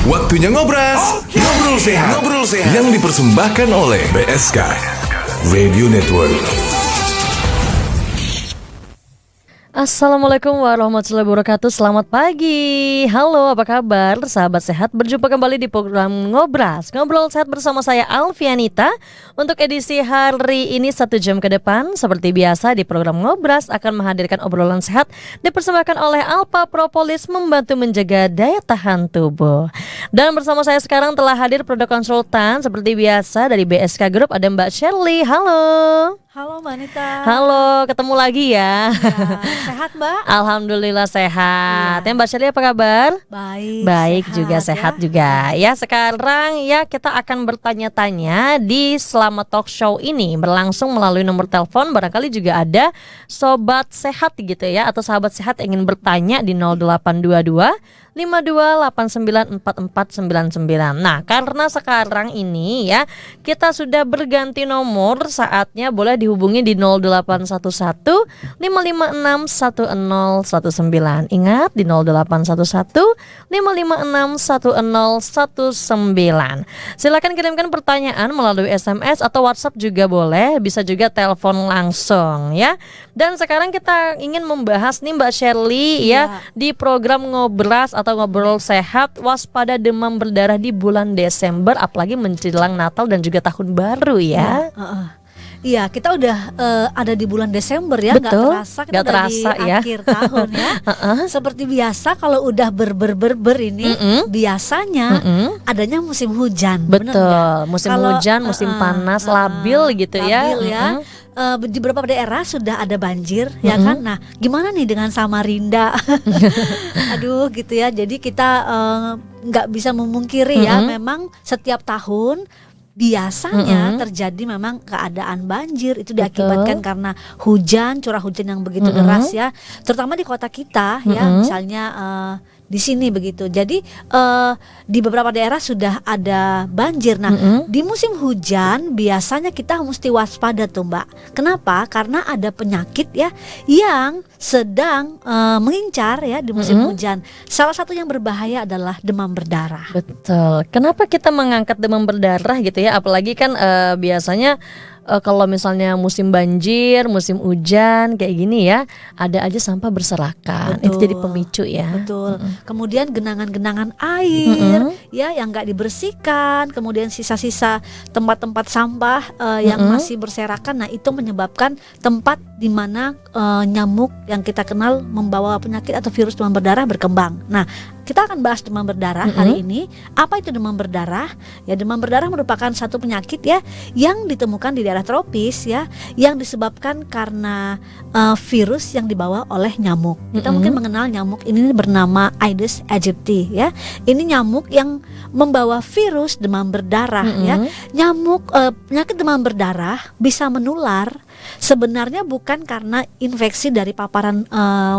Waktunya ngobras. Ngobrol sehat. Ngobrol sehat. Yang dipersembahkan oleh BSK Radio Network. Assalamualaikum warahmatullahi wabarakatuh. Selamat pagi. Halo, apa kabar sahabat sehat? Berjumpa kembali di program Ngobras, Ngobrol Sehat bersama saya Alfianita. Untuk edisi hari ini 1 jam ke depan, seperti biasa di program Ngobras akan menghadirkan obrolan sehat dipersembahkan oleh Alpha Propolis, membantu menjaga daya tahan tubuh. Dan bersama saya sekarang telah hadir produk konsultan seperti biasa dari BSK Group, ada Mbak Shirley. Halo. Halo Mbak Anita. Halo, ketemu lagi ya. Sehat Mbak? Alhamdulillah sehat. Ya Mbak Shirley apa kabar? Baik juga sehat juga. Ya sekarang ya kita akan bertanya-tanya di Selamat Talk Show ini berlangsung melalui nomor telepon. Barangkali juga ada sobat sehat gitu ya, atau sahabat sehat yang ingin bertanya di 0822 52894499. Nah, karena sekarang ini ya kita sudah berganti nomor, saatnya boleh dihubungi di 0811 556 1019. Ingat di 0811 556 1019. Silakan kirimkan pertanyaan melalui SMS atau WhatsApp juga boleh, bisa juga telepon langsung ya. Dan sekarang kita ingin membahas nih Mbak Shirley ya di program Ngobras atau Ngobrol Sehat, waspada demam berdarah di bulan Desember, apalagi menjelang Natal dan juga Tahun Baru ya. Iya, kita udah ada di bulan Desember ya. Betul, Kita udah terasa, di akhir tahun ya. Seperti biasa kalau udah ber ini biasanya adanya musim hujan. Betul, musim hujan, musim panas, labil gitu labil ya. Di beberapa daerah sudah ada banjir ya kan. Nah, gimana nih dengan Samarinda? Aduh gitu ya. Jadi kita nggak bisa memungkiri ya, memang setiap tahun biasanya terjadi memang keadaan banjir. Itu diakibatkan karena hujan, curah hujan yang begitu deras ya, terutama di kota kita ya, misalnya di sini begitu. Jadi di beberapa daerah sudah ada banjir. Nah, di musim hujan biasanya kita mesti waspada tuh Mbak. Kenapa? Karena ada penyakit ya yang sedang mengincar ya di musim hujan. Salah satu yang berbahaya adalah demam berdarah. Betul. Kenapa kita mengangkat demam berdarah gitu ya? Apalagi kan biasanya kalau misalnya musim banjir, musim hujan kayak gini ya, ada aja sampah berserakan. Betul. Itu jadi pemicu ya. Betul. Kemudian genangan-genangan air ya yang nggak dibersihkan, kemudian sisa-sisa tempat-tempat sampah yang masih berserakan. Nah, itu menyebabkan tempat di mana nyamuk yang kita kenal membawa penyakit atau virus demam berdarah berkembang. Nah, kita akan bahas demam berdarah hari ini. Apa itu demam berdarah? Ya, demam berdarah merupakan satu penyakit ya yang ditemukan di daerah tropis ya, yang disebabkan karena virus yang dibawa oleh nyamuk. Kita mungkin mengenal nyamuk ini bernama Aedes aegypti ya. Ini nyamuk yang membawa virus demam berdarah ya. Nyamuk penyakit demam berdarah bisa menular sebenarnya bukan karena infeksi dari paparan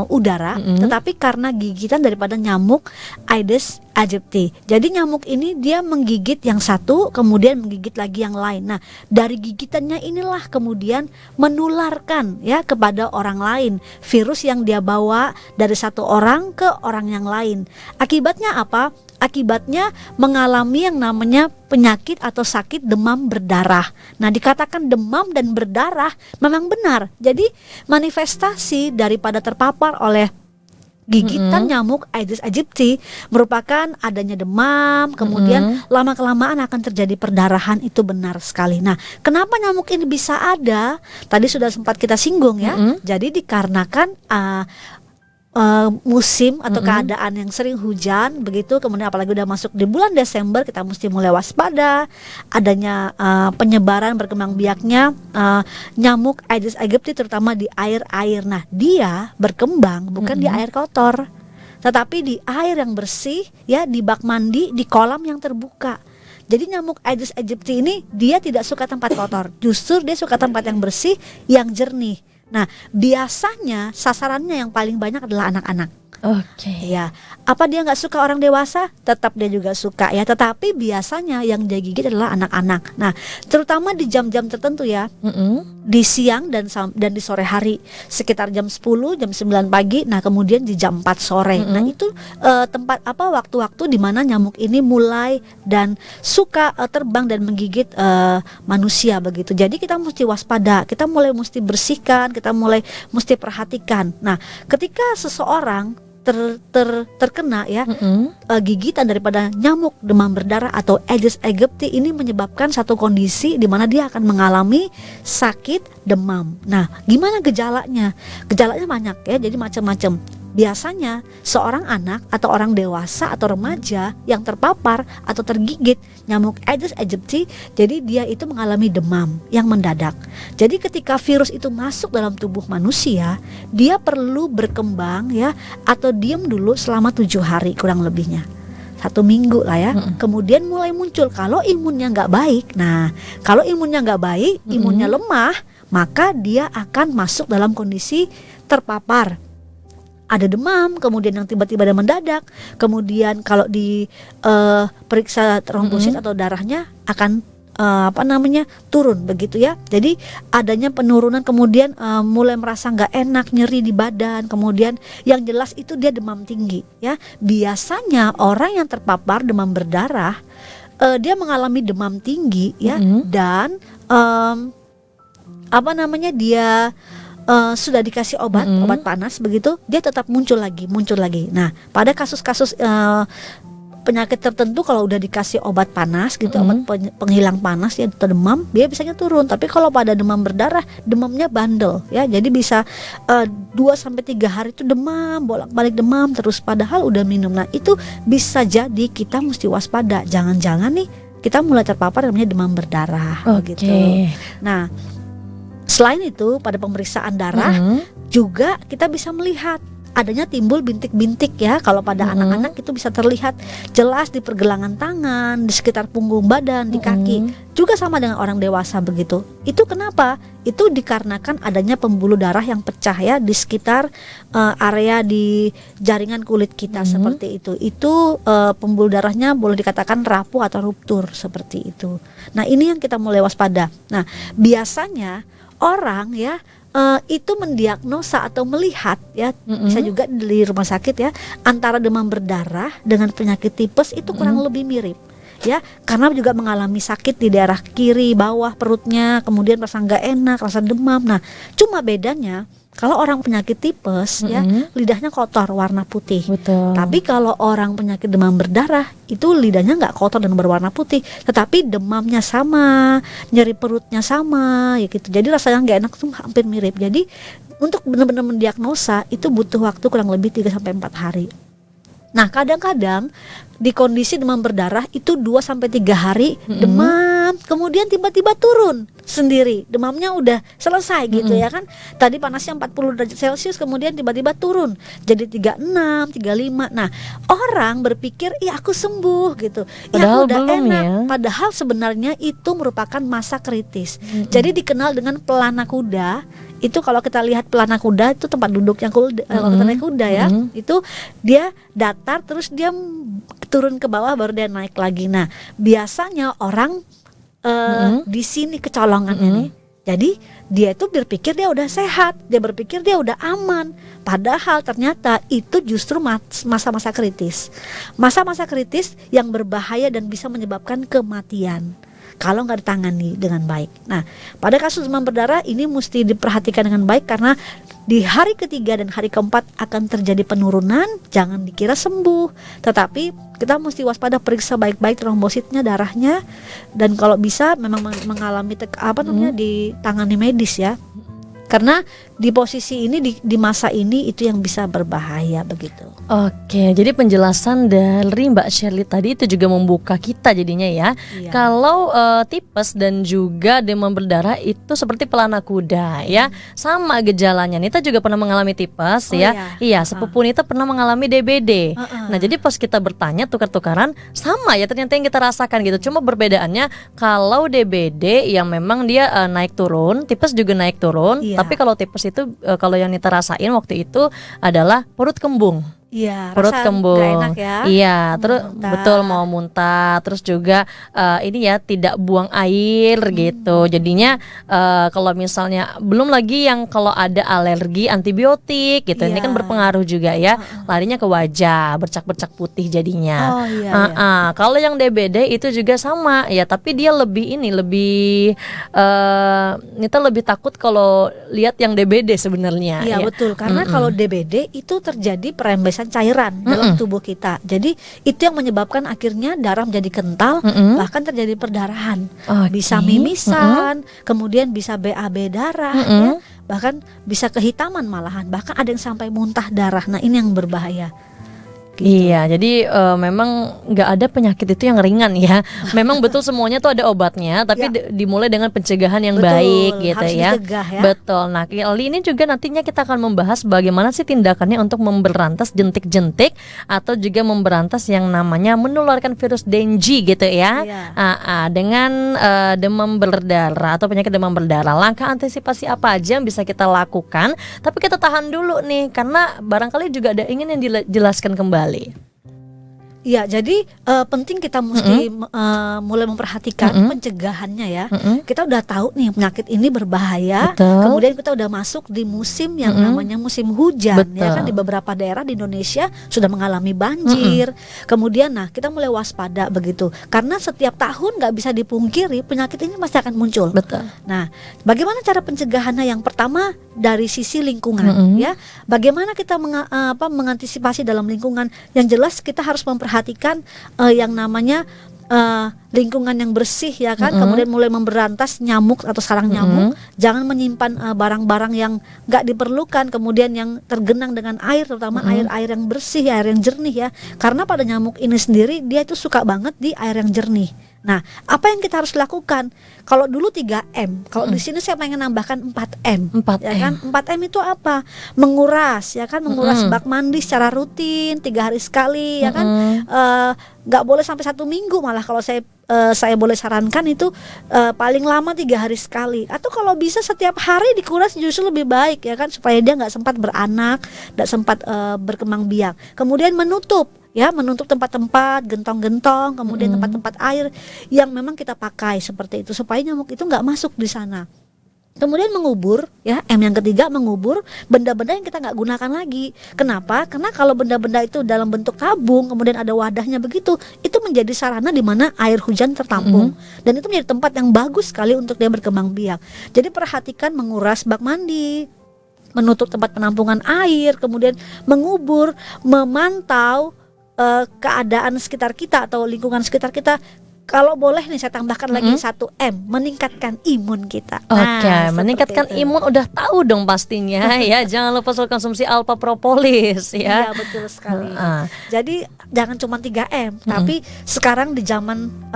udara, tetapi karena gigitan daripada nyamuk Aedes aegypti. Jadi nyamuk ini dia menggigit yang satu, kemudian menggigit lagi yang lain. Nah, dari gigitannya inilah kemudian menularkan ya kepada orang lain virus yang dia bawa dari satu orang ke orang yang lain. Akibatnya apa? Akibatnya mengalami yang namanya penyakit atau sakit demam berdarah. Nah, dikatakan demam dan berdarah memang benar. Jadi manifestasi daripada terpapar oleh gigitan nyamuk Aedes aegypti merupakan adanya demam, kemudian lama-kelamaan akan terjadi perdarahan. Itu benar sekali. Nah, kenapa nyamuk ini bisa ada? Tadi sudah sempat kita singgung ya. Jadi dikarenakan musim atau keadaan yang sering hujan begitu, kemudian apalagi udah masuk di bulan Desember, kita mesti mulai waspada adanya penyebaran berkembang biaknya nyamuk Aedes aegypti terutama di air-air. Nah, dia berkembang bukan di air kotor, tetapi di air yang bersih ya, di bak mandi, di kolam yang terbuka. Jadi nyamuk Aedes aegypti ini dia tidak suka tempat kotor, justru dia suka tempat yang bersih, yang jernih. Nah, biasanya sasarannya yang paling banyak adalah anak-anak. Oke. Ya, apa dia nggak suka orang dewasa? Tetap dia juga suka ya. Tetapi biasanya yang dia gigit adalah anak-anak. Nah, terutama di jam-jam tertentu ya, di siang dan di sore hari, sekitar jam 10, jam 9 pagi. Nah, kemudian di jam 4 sore. Nah, itu tempat waktu-waktu di mana nyamuk ini mulai dan suka terbang dan menggigit manusia begitu. Jadi kita mesti waspada. Kita mulai mesti bersihkan. Kita mulai mesti perhatikan. Nah, ketika seseorang terkena ya gigitan daripada nyamuk demam berdarah atau Aedes aegypti, ini menyebabkan satu kondisi di mana dia akan mengalami sakit demam. Nah, gimana gejalanya? Gejalanya banyak ya, jadi macam-macam. Biasanya seorang anak atau orang dewasa atau remaja yang terpapar atau tergigit nyamuk Aedes aegypti, jadi dia itu mengalami demam yang mendadak. Jadi ketika virus itu masuk dalam tubuh manusia, dia perlu berkembang ya, atau diam dulu selama 7 hari kurang lebihnya, 1 minggu lah ya. Kemudian mulai muncul kalau imunnya nggak baik. Nah, kalau imunnya nggak baik, imunnya lemah, maka dia akan masuk dalam kondisi terpapar. Ada demam, kemudian yang tiba-tiba dan mendadak, kemudian kalau periksa trombosit atau darahnya akan turun begitu ya. Jadi adanya penurunan, kemudian mulai merasa nggak enak, nyeri di badan, kemudian yang jelas itu dia demam tinggi ya. Biasanya orang yang terpapar demam berdarah dia mengalami demam tinggi ya, dan dia sudah dikasih obat panas begitu, dia tetap muncul lagi. Nah, pada kasus-kasus penyakit tertentu kalau udah dikasih obat panas gitu, obat penghilang panas ya, atau demam, dia biasanya turun. Tapi kalau pada demam berdarah, demamnya bandel ya. Jadi bisa 2-3 hari itu demam, bolak-balik demam terus padahal udah minum. Nah, itu bisa jadi kita mesti waspada. Jangan-jangan nih kita mulai terpapar namanya demam berdarah gitu. Nah, selain itu pada pemeriksaan darah juga kita bisa melihat adanya timbul bintik-bintik ya. Kalau pada anak-anak itu bisa terlihat jelas di pergelangan tangan, di sekitar punggung badan, di kaki. Juga sama dengan orang dewasa begitu. Itu kenapa? Itu dikarenakan adanya pembuluh darah yang pecah ya di sekitar area di jaringan kulit kita seperti itu. Itu pembuluh darahnya boleh dikatakan rapuh atau ruptur seperti itu. Nah, ini yang kita mulai waspada. Nah, biasanya orang ya itu mendiagnosa atau melihat ya, bisa juga di rumah sakit ya, antara demam berdarah dengan penyakit tipes itu kurang lebih mirip ya, karena juga mengalami sakit di daerah kiri bawah perutnya, kemudian rasa nggak enak, rasa demam. Nah, cuma bedanya kalau orang penyakit tipes ya, lidahnya kotor warna putih. Betul. Tapi kalau orang penyakit demam berdarah itu lidahnya nggak kotor dan berwarna putih, tetapi demamnya sama, nyeri perutnya sama ya gitu. Jadi rasanya nggak enak tuh hampir mirip. Jadi untuk benar-benar mendiagnosa itu butuh waktu kurang lebih 3-4 hari. Nah, kadang-kadang di kondisi demam berdarah itu 2-3 hari demam, kemudian tiba-tiba turun sendiri. Demamnya udah selesai gitu ya kan. Tadi panasnya 40 derajat Celcius, kemudian tiba-tiba turun jadi 36, 35. Nah, orang berpikir, "Ih, aku sembuh" gitu. Padahal udah belum enak. ya. Padahal sebenarnya itu merupakan masa kritis. Jadi dikenal dengan pelana kuda. Itu kalau kita lihat pelana kuda itu tempat duduk yang kalau kita naik kuda ya, itu dia datar terus dia turun ke bawah baru dia naik lagi. Nah, biasanya orang di sini kecolongannya nih. Jadi dia itu berpikir dia udah sehat, dia berpikir dia udah aman. Padahal ternyata itu justru masa-masa kritis. Masa-masa kritis yang berbahaya dan bisa menyebabkan kematian kalau nggak ditangani dengan baik. Nah, pada kasus demam berdarah ini mesti diperhatikan dengan baik karena di hari ketiga dan hari keempat akan terjadi penurunan. Jangan dikira sembuh, tetapi kita mesti waspada, periksa baik-baik trombositnya, darahnya, dan kalau bisa memang mengalami ditangani medis ya. Karena di posisi ini di masa ini itu yang bisa berbahaya begitu. Oke, jadi penjelasan dari Mbak Shirley tadi itu juga membuka kita jadinya ya. Iya. Kalau tipes dan juga demam berdarah itu seperti pelana kuda ya. Sama gejalanya. Nita juga pernah mengalami tipes ya. Iya, sepupu Nita pernah mengalami DBD. Nah, jadi pas kita bertanya tukar-tukaran, sama ya ternyata yang kita rasakan gitu. Cuma perbedaannya kalau DBD yang memang dia naik turun, tipes juga naik turun. Iya. Tapi kalau tipes itu kalau yang Nita rasain waktu itu adalah perut kembung. Iya, perut rasa kembung. nggak enak ya. Iya, terus muntah. betul mau muntah, terus juga ini ya tidak buang air gitu. Jadinya kalau misalnya belum lagi yang kalau ada alergi antibiotik gitu, ini Iya. kan berpengaruh juga ya. Larinya ke wajah, bercak-bercak putih jadinya. Oh iya. Kalau yang DBD itu juga sama ya, tapi dia lebih kita lebih takut kalau lihat yang DBD sebenarnya. Iya ya. betul, karena kalau DBD itu terjadi perembesan cairan dalam tubuh kita. Jadi itu yang menyebabkan akhirnya darah menjadi kental, bahkan terjadi perdarahan. Oke. Bisa mimisan, kemudian bisa BAB darah, ya, bahkan bisa kehitaman malahan, bahkan ada yang sampai muntah darah. Nah ini yang berbahaya. Iya, jadi memang nggak ada penyakit itu yang ringan ya. Memang betul semuanya tuh ada obatnya, tapi dimulai dengan pencegahan yang Betul, baik gitu harus ya. dicegah ya. Betul. Nah, kali ini juga nantinya kita akan membahas bagaimana sih tindakannya untuk memberantas jentik-jentik atau juga memberantas yang namanya menularkan virus Dengue gitu ya. Iya. Dengan demam berdarah atau penyakit demam berdarah. Langkah antisipasi apa aja yang bisa kita lakukan? Tapi kita tahan dulu nih, karena barangkali juga ada ingin yang dijelaskan kembali. Iya, jadi penting kita mesti mulai memperhatikan pencegahannya ya. Kita udah tahu nih penyakit ini berbahaya. Betul. Kemudian kita udah masuk di musim yang namanya musim hujan. Betul. Ya kan, di beberapa daerah di Indonesia sudah mengalami banjir. Kemudian kita mulai waspada begitu. Karena setiap tahun nggak bisa dipungkiri penyakit ini pasti akan muncul. Betul. Nah, bagaimana cara pencegahannya? Yang pertama dari sisi lingkungan ya. Bagaimana kita mengantisipasi dalam lingkungan? Yang jelas kita harus memperhatikan yang namanya lingkungan yang bersih ya kan. Kemudian mulai memberantas nyamuk atau sarang nyamuk. Jangan menyimpan barang-barang yang nggak diperlukan, kemudian yang tergenang dengan air, terutama air-air yang bersih, air yang jernih ya. Karena pada nyamuk ini sendiri dia itu suka banget di air yang jernih. Nah, apa yang kita harus lakukan? Kalau dulu 3M, kalau di sini saya pengen nambahkan 4M. 4M. Ya kan? 4M itu apa? Menguras, ya kan? Menguras bak mandi secara rutin 3 hari sekali, ya kan? Nggak boleh sampai 1 minggu, malah kalau saya boleh sarankan itu paling lama 3 hari sekali. Atau kalau bisa setiap hari dikuras justru lebih baik, ya kan? Supaya dia nggak sempat beranak, nggak sempat berkembang biak. Kemudian menutup tempat-tempat gentong-gentong, kemudian tempat-tempat air yang memang kita pakai seperti itu supaya nyamuk itu nggak masuk di sana. Kemudian mengubur, ya, M yang ketiga, mengubur benda-benda yang kita nggak gunakan lagi. Kenapa? Karena kalau benda-benda itu dalam bentuk tabung, kemudian ada wadahnya begitu, itu menjadi sarana di mana air hujan tertampung, dan itu menjadi tempat yang bagus sekali untuk dia berkembang biak. Jadi perhatikan menguras bak mandi, menutup tempat penampungan air, kemudian mengubur, memantau keadaan sekitar kita atau lingkungan sekitar kita. Kalau boleh nih saya tambahkan lagi 1M, meningkatkan imun kita. Oke, Nah, meningkatkan seperti itu. imun udah tahu dong pastinya ya. Jangan lupa selalu konsumsi alpha propolis ya. Iya betul sekali. Ah. Jadi jangan cuma 3M, tapi sekarang di zaman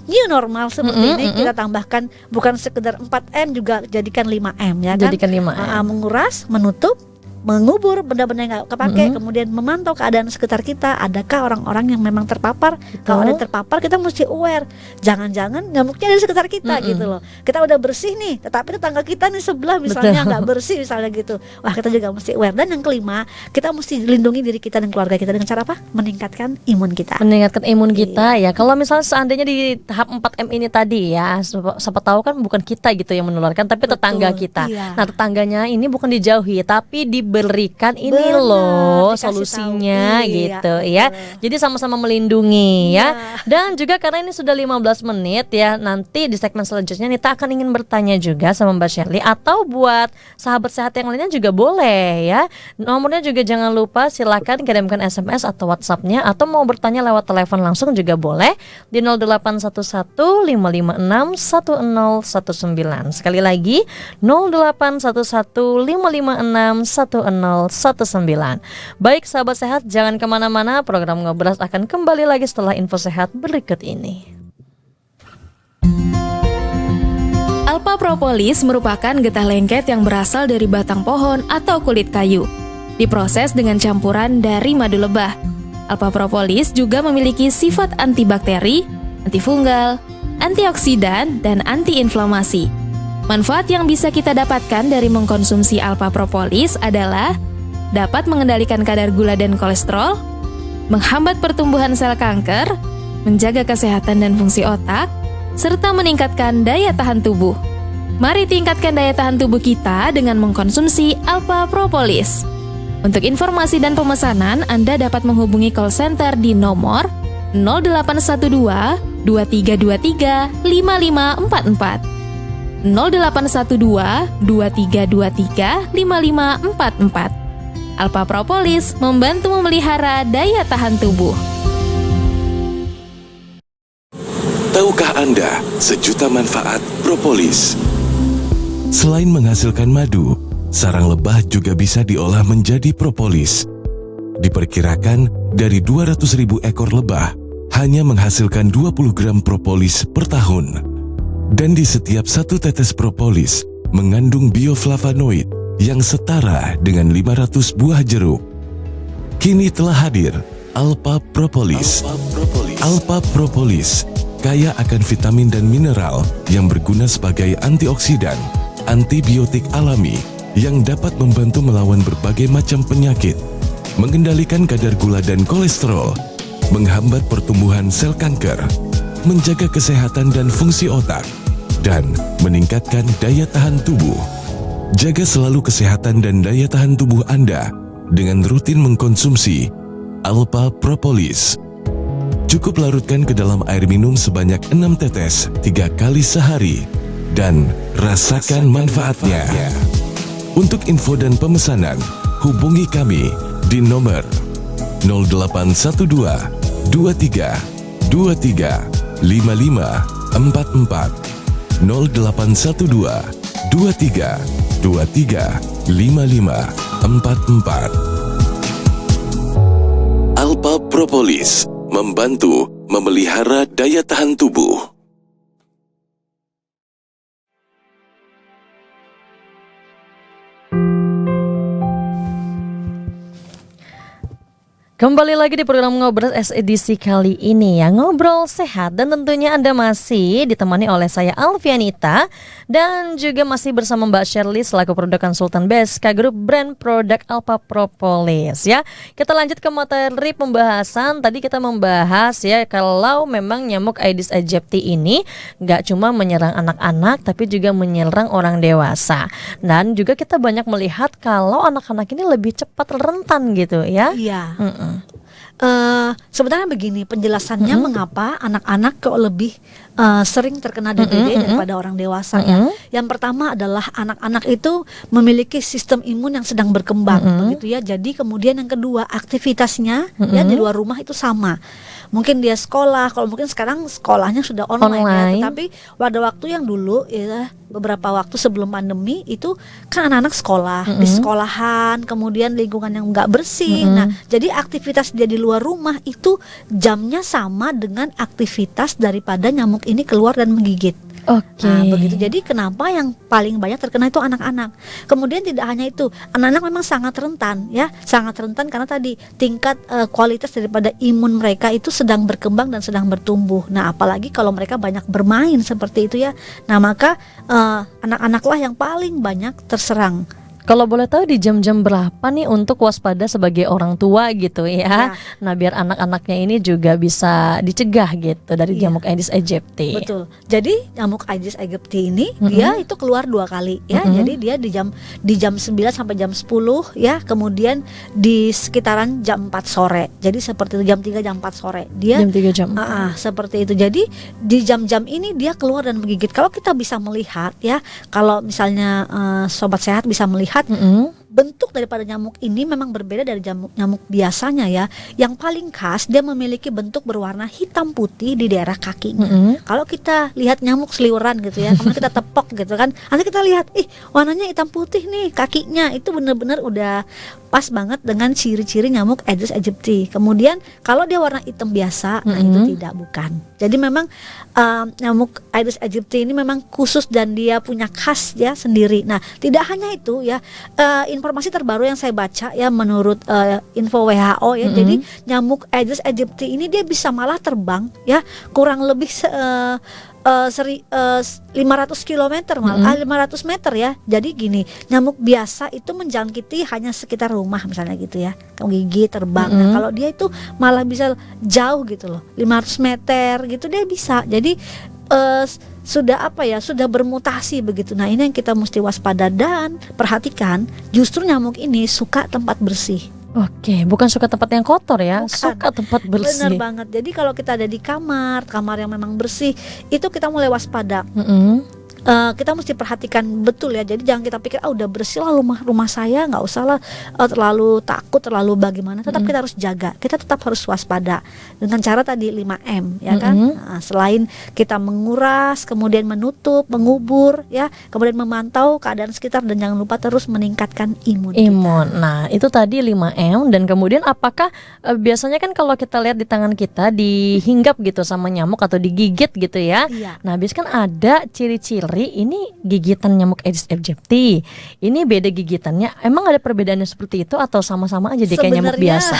new normal seperti ini, kita tambahkan bukan sekedar 4M, juga jadikan 5M ya kan. Jadikan 5M. Menguras, menutup, mengubur benda-benda yang nggak kepakai, kemudian memantau keadaan sekitar kita. Adakah orang-orang yang memang terpapar? Kalau ada yang terpapar, kita mesti aware. Jangan-jangan nyamuknya di sekitar kita gitu loh. Kita udah bersih nih, tetapi tetangga kita nih sebelah misalnya nggak bersih misalnya gitu. Wah, kita juga mesti aware. Dan yang kelima, kita mesti lindungi diri kita dan keluarga kita dengan cara apa? Meningkatkan imun kita. Meningkatkan imun kita ya. Kalau misalnya seandainya di tahap 4M ini tadi ya, siapa tahu kan bukan kita gitu yang menularkan, tapi Betul, tetangga kita. iya. Nah, tetangganya ini bukan dijauhi, tapi diberikan ini Benar, loh dikasih solusinya tahu. Iya, gitu ya. Jadi sama-sama melindungi ya. Iya. Dan juga karena ini sudah 15 menit ya, nanti di segmen selanjutnya Nita akan ingin bertanya juga sama Mbak Shirley, atau buat sahabat sehat yang lainnya juga boleh ya. Nomornya juga jangan lupa, silakan kirimkan SMS atau WhatsApp-nya, atau mau bertanya lewat telepon langsung juga boleh di 0811 556 1019. Sekali lagi 0811 556 1019. Baik sahabat sehat, jangan kemana-mana, program Ngobras akan kembali lagi setelah info sehat berikut ini. Alpha propolis merupakan getah lengket yang berasal dari batang pohon atau kulit kayu. Diproses dengan campuran dari madu lebah. Alpha propolis juga memiliki sifat antibakteri, antifunggal, antioksidan, dan antiinflamasi. Manfaat yang bisa kita dapatkan dari mengkonsumsi alpha propolis adalah dapat mengendalikan kadar gula dan kolesterol, menghambat pertumbuhan sel kanker, menjaga kesehatan dan fungsi otak, serta meningkatkan daya tahan tubuh. Mari tingkatkan daya tahan tubuh kita dengan mengkonsumsi Alpha Propolis. Untuk informasi dan pemesanan, Anda dapat menghubungi call center di nomor 0812 2323 5544. 0812 2323 5544. Alpha Propolis membantu memelihara daya tahan tubuh. Tahukah Anda sejuta manfaat propolis? Selain menghasilkan madu, sarang lebah juga bisa diolah menjadi propolis. Diperkirakan dari 200.000 ekor lebah hanya menghasilkan 20 gram propolis per tahun. Dan di setiap satu tetes propolis mengandung bioflavonoid yang setara dengan 500 buah jeruk. Kini telah hadir Alpha Propolis. Alpha Propolis kaya akan vitamin dan mineral yang berguna sebagai antioksidan, antibiotik alami yang dapat membantu melawan berbagai macam penyakit, mengendalikan kadar gula dan kolesterol, menghambat pertumbuhan sel kanker, menjaga kesehatan dan fungsi otak, dan meningkatkan daya tahan tubuh. Jaga selalu kesehatan dan daya tahan tubuh Anda dengan rutin mengkonsumsi Alpha Propolis. Cukup larutkan ke dalam air minum sebanyak 6 tetes 3 kali sehari dan rasakan manfaatnya. Untuk info dan pemesanan, hubungi kami di nomor 0812 23 23 55 44 0812 23 23 55 44. Alpha Propolis membantu memelihara daya tahan tubuh. Kembali lagi di program Ngobrol edisi kali ini ya, Ngobrol Sehat, dan tentunya Anda masih ditemani oleh saya Alfianita dan juga masih bersama Mbak Shirley selaku produk konsultan BSK Group Brand Produk Alpha Propolis ya. Kita lanjut ke materi pembahasan. Tadi kita membahas ya kalau memang nyamuk Aedes aegypti ini gak cuma menyerang anak-anak tapi juga menyerang orang dewasa. Dan juga kita banyak melihat kalau anak-anak ini lebih cepat rentan gitu ya. Iya. Sebenarnya begini penjelasannya mengapa anak-anak kok lebih sering terkena DBD daripada orang dewasa ya. Yang pertama adalah anak-anak itu memiliki sistem imun yang sedang berkembang begitu ya. Jadi kemudian yang kedua aktivitasnya ya di luar rumah itu sama. Mungkin dia sekolah, kalau mungkin sekarang sekolahnya sudah online. Ya, tetapi pada waktu yang dulu ya beberapa waktu sebelum pandemi itu kan anak-anak sekolah di sekolahan, kemudian lingkungan yang nggak bersih. Nah, jadi aktivitas dia di luar rumah itu jamnya sama dengan aktivitas daripada nyamuk ini keluar dan menggigit. Oke. Nah, begitu. Jadi kenapa yang paling banyak terkena itu anak-anak. Kemudian tidak hanya itu, anak-anak memang sangat rentan ya, sangat rentan karena tadi tingkat kualitas daripada imun mereka itu sedang berkembang dan sedang bertumbuh. Nah, apalagi kalau mereka banyak bermain seperti itu ya. Nah, maka anak-anaklah yang paling banyak terserang. Kalau boleh tahu di jam-jam berapa nih untuk waspada sebagai orang tua gitu ya. Nah, biar anak-anaknya ini juga bisa dicegah gitu dari nyamuk Aedes aegypti. Betul. Jadi nyamuk Aedes aegypti ini dia itu keluar 2 kali ya. Jadi dia di jam 9 sampai jam 10 ya, kemudian di sekitaran jam 4 sore. Jadi seperti itu jam 3 jam 4 sore. Dia jam 3 jam. Seperti itu. Jadi di jam-jam ini dia keluar dan menggigit. Kalau kita bisa melihat ya, kalau misalnya sobat sehat bisa melihat bentuk daripada nyamuk ini memang berbeda dari nyamuk biasanya ya. Yang paling khas dia memiliki bentuk berwarna hitam putih di daerah kakinya. Kalau kita lihat nyamuk seliweran gitu ya, kemudian kita tepok gitu kan, nanti kita lihat, warnanya hitam putih nih kakinya, itu benar-benar udah pas banget dengan ciri-ciri nyamuk Aedes aegypti. Kemudian kalau dia warna hitam biasa, nah itu tidak, bukan. Jadi memang nyamuk Aedes aegypti ini memang khusus dan dia punya khas ya sendiri. Nah, tidak hanya itu ya, informasi terbaru yang saya baca ya menurut info WHO ya, jadi nyamuk Aedes aegypti ini dia bisa malah terbang ya kurang lebih 500 km malah 500 meter ya. Jadi gini, nyamuk biasa itu menjangkiti hanya sekitar rumah misalnya gitu ya, gigi terbang. Nah, kalau dia itu malah bisa jauh gitu loh, 500 meter gitu dia bisa. Jadi sudah bermutasi begitu. Nah, ini yang kita mesti waspada dan perhatikan, justru nyamuk ini suka tempat bersih. Oke, bukan suka tempat yang kotor ya, Bukan. suka tempat bersih. Benar banget. Jadi kalau kita ada di kamar yang memang bersih, itu kita mulai waspada. Kita mesti perhatikan betul ya. Jadi jangan kita pikir udah bersih lah rumah saya, nggak usah lah terlalu takut, terlalu bagaimana. Tetap kita harus jaga. Kita tetap harus waspada dengan cara tadi 5M ya kan. Nah, selain kita menguras, kemudian menutup, mengubur ya, kemudian memantau keadaan sekitar, dan jangan lupa terus meningkatkan imun kita. Nah, itu tadi 5M. Dan kemudian apakah biasanya kan kalau kita lihat di tangan kita dihinggap gitu sama nyamuk atau digigit gitu ya. Iya. Nah, biasanya kan ada ciri-ciri ini gigitan nyamuk Aedes aegypti. Ini beda gigitannya. Emang ada perbedaannya seperti itu atau sama-sama aja deh kayak nyamuk biasa?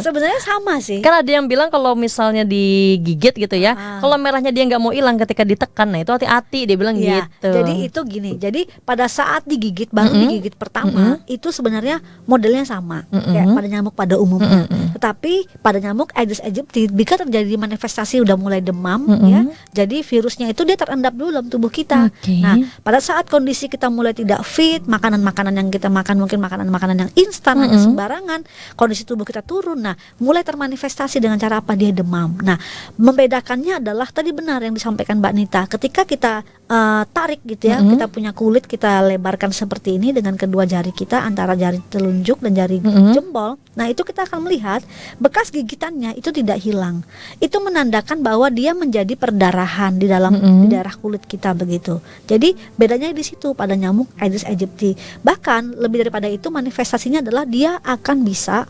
Sebenarnya sama sih. Kan ada yang bilang kalau misalnya digigit gitu ya, kalau merahnya dia nggak mau hilang ketika ditekan, nah itu hati-hati dia bilang Ya, gitu. jadi itu gini. Jadi pada saat digigit, baru digigit pertama, itu sebenarnya modelnya sama kayak pada nyamuk pada umumnya. Tetapi pada nyamuk Aedes aegypti, jika terjadi manifestasi udah mulai demam ya, jadi virusnya itu dia terendap dulu dalam tubuh kita. Nah, pada saat kondisi kita mulai tidak fit, makanan-makanan yang kita makan mungkin makanan-makanan yang instan, hanya sembarangan, kondisi tubuh kita turun. Nah, mulai termanifestasi dengan cara apa? Dia demam. Nah, membedakannya adalah tadi benar yang disampaikan Mbak Nita. Ketika kita tarik gitu ya, kita punya kulit, kita lebarkan seperti ini dengan kedua jari kita antara jari telunjuk dan jari jempol. Nah, itu kita akan melihat bekas gigitannya itu tidak hilang. Itu menandakan bahwa dia menjadi perdarahan di dalam di daerah kulit kita begitu. Jadi bedanya di situ pada nyamuk Aedes aegypti. Bahkan lebih daripada itu, manifestasinya adalah dia akan bisa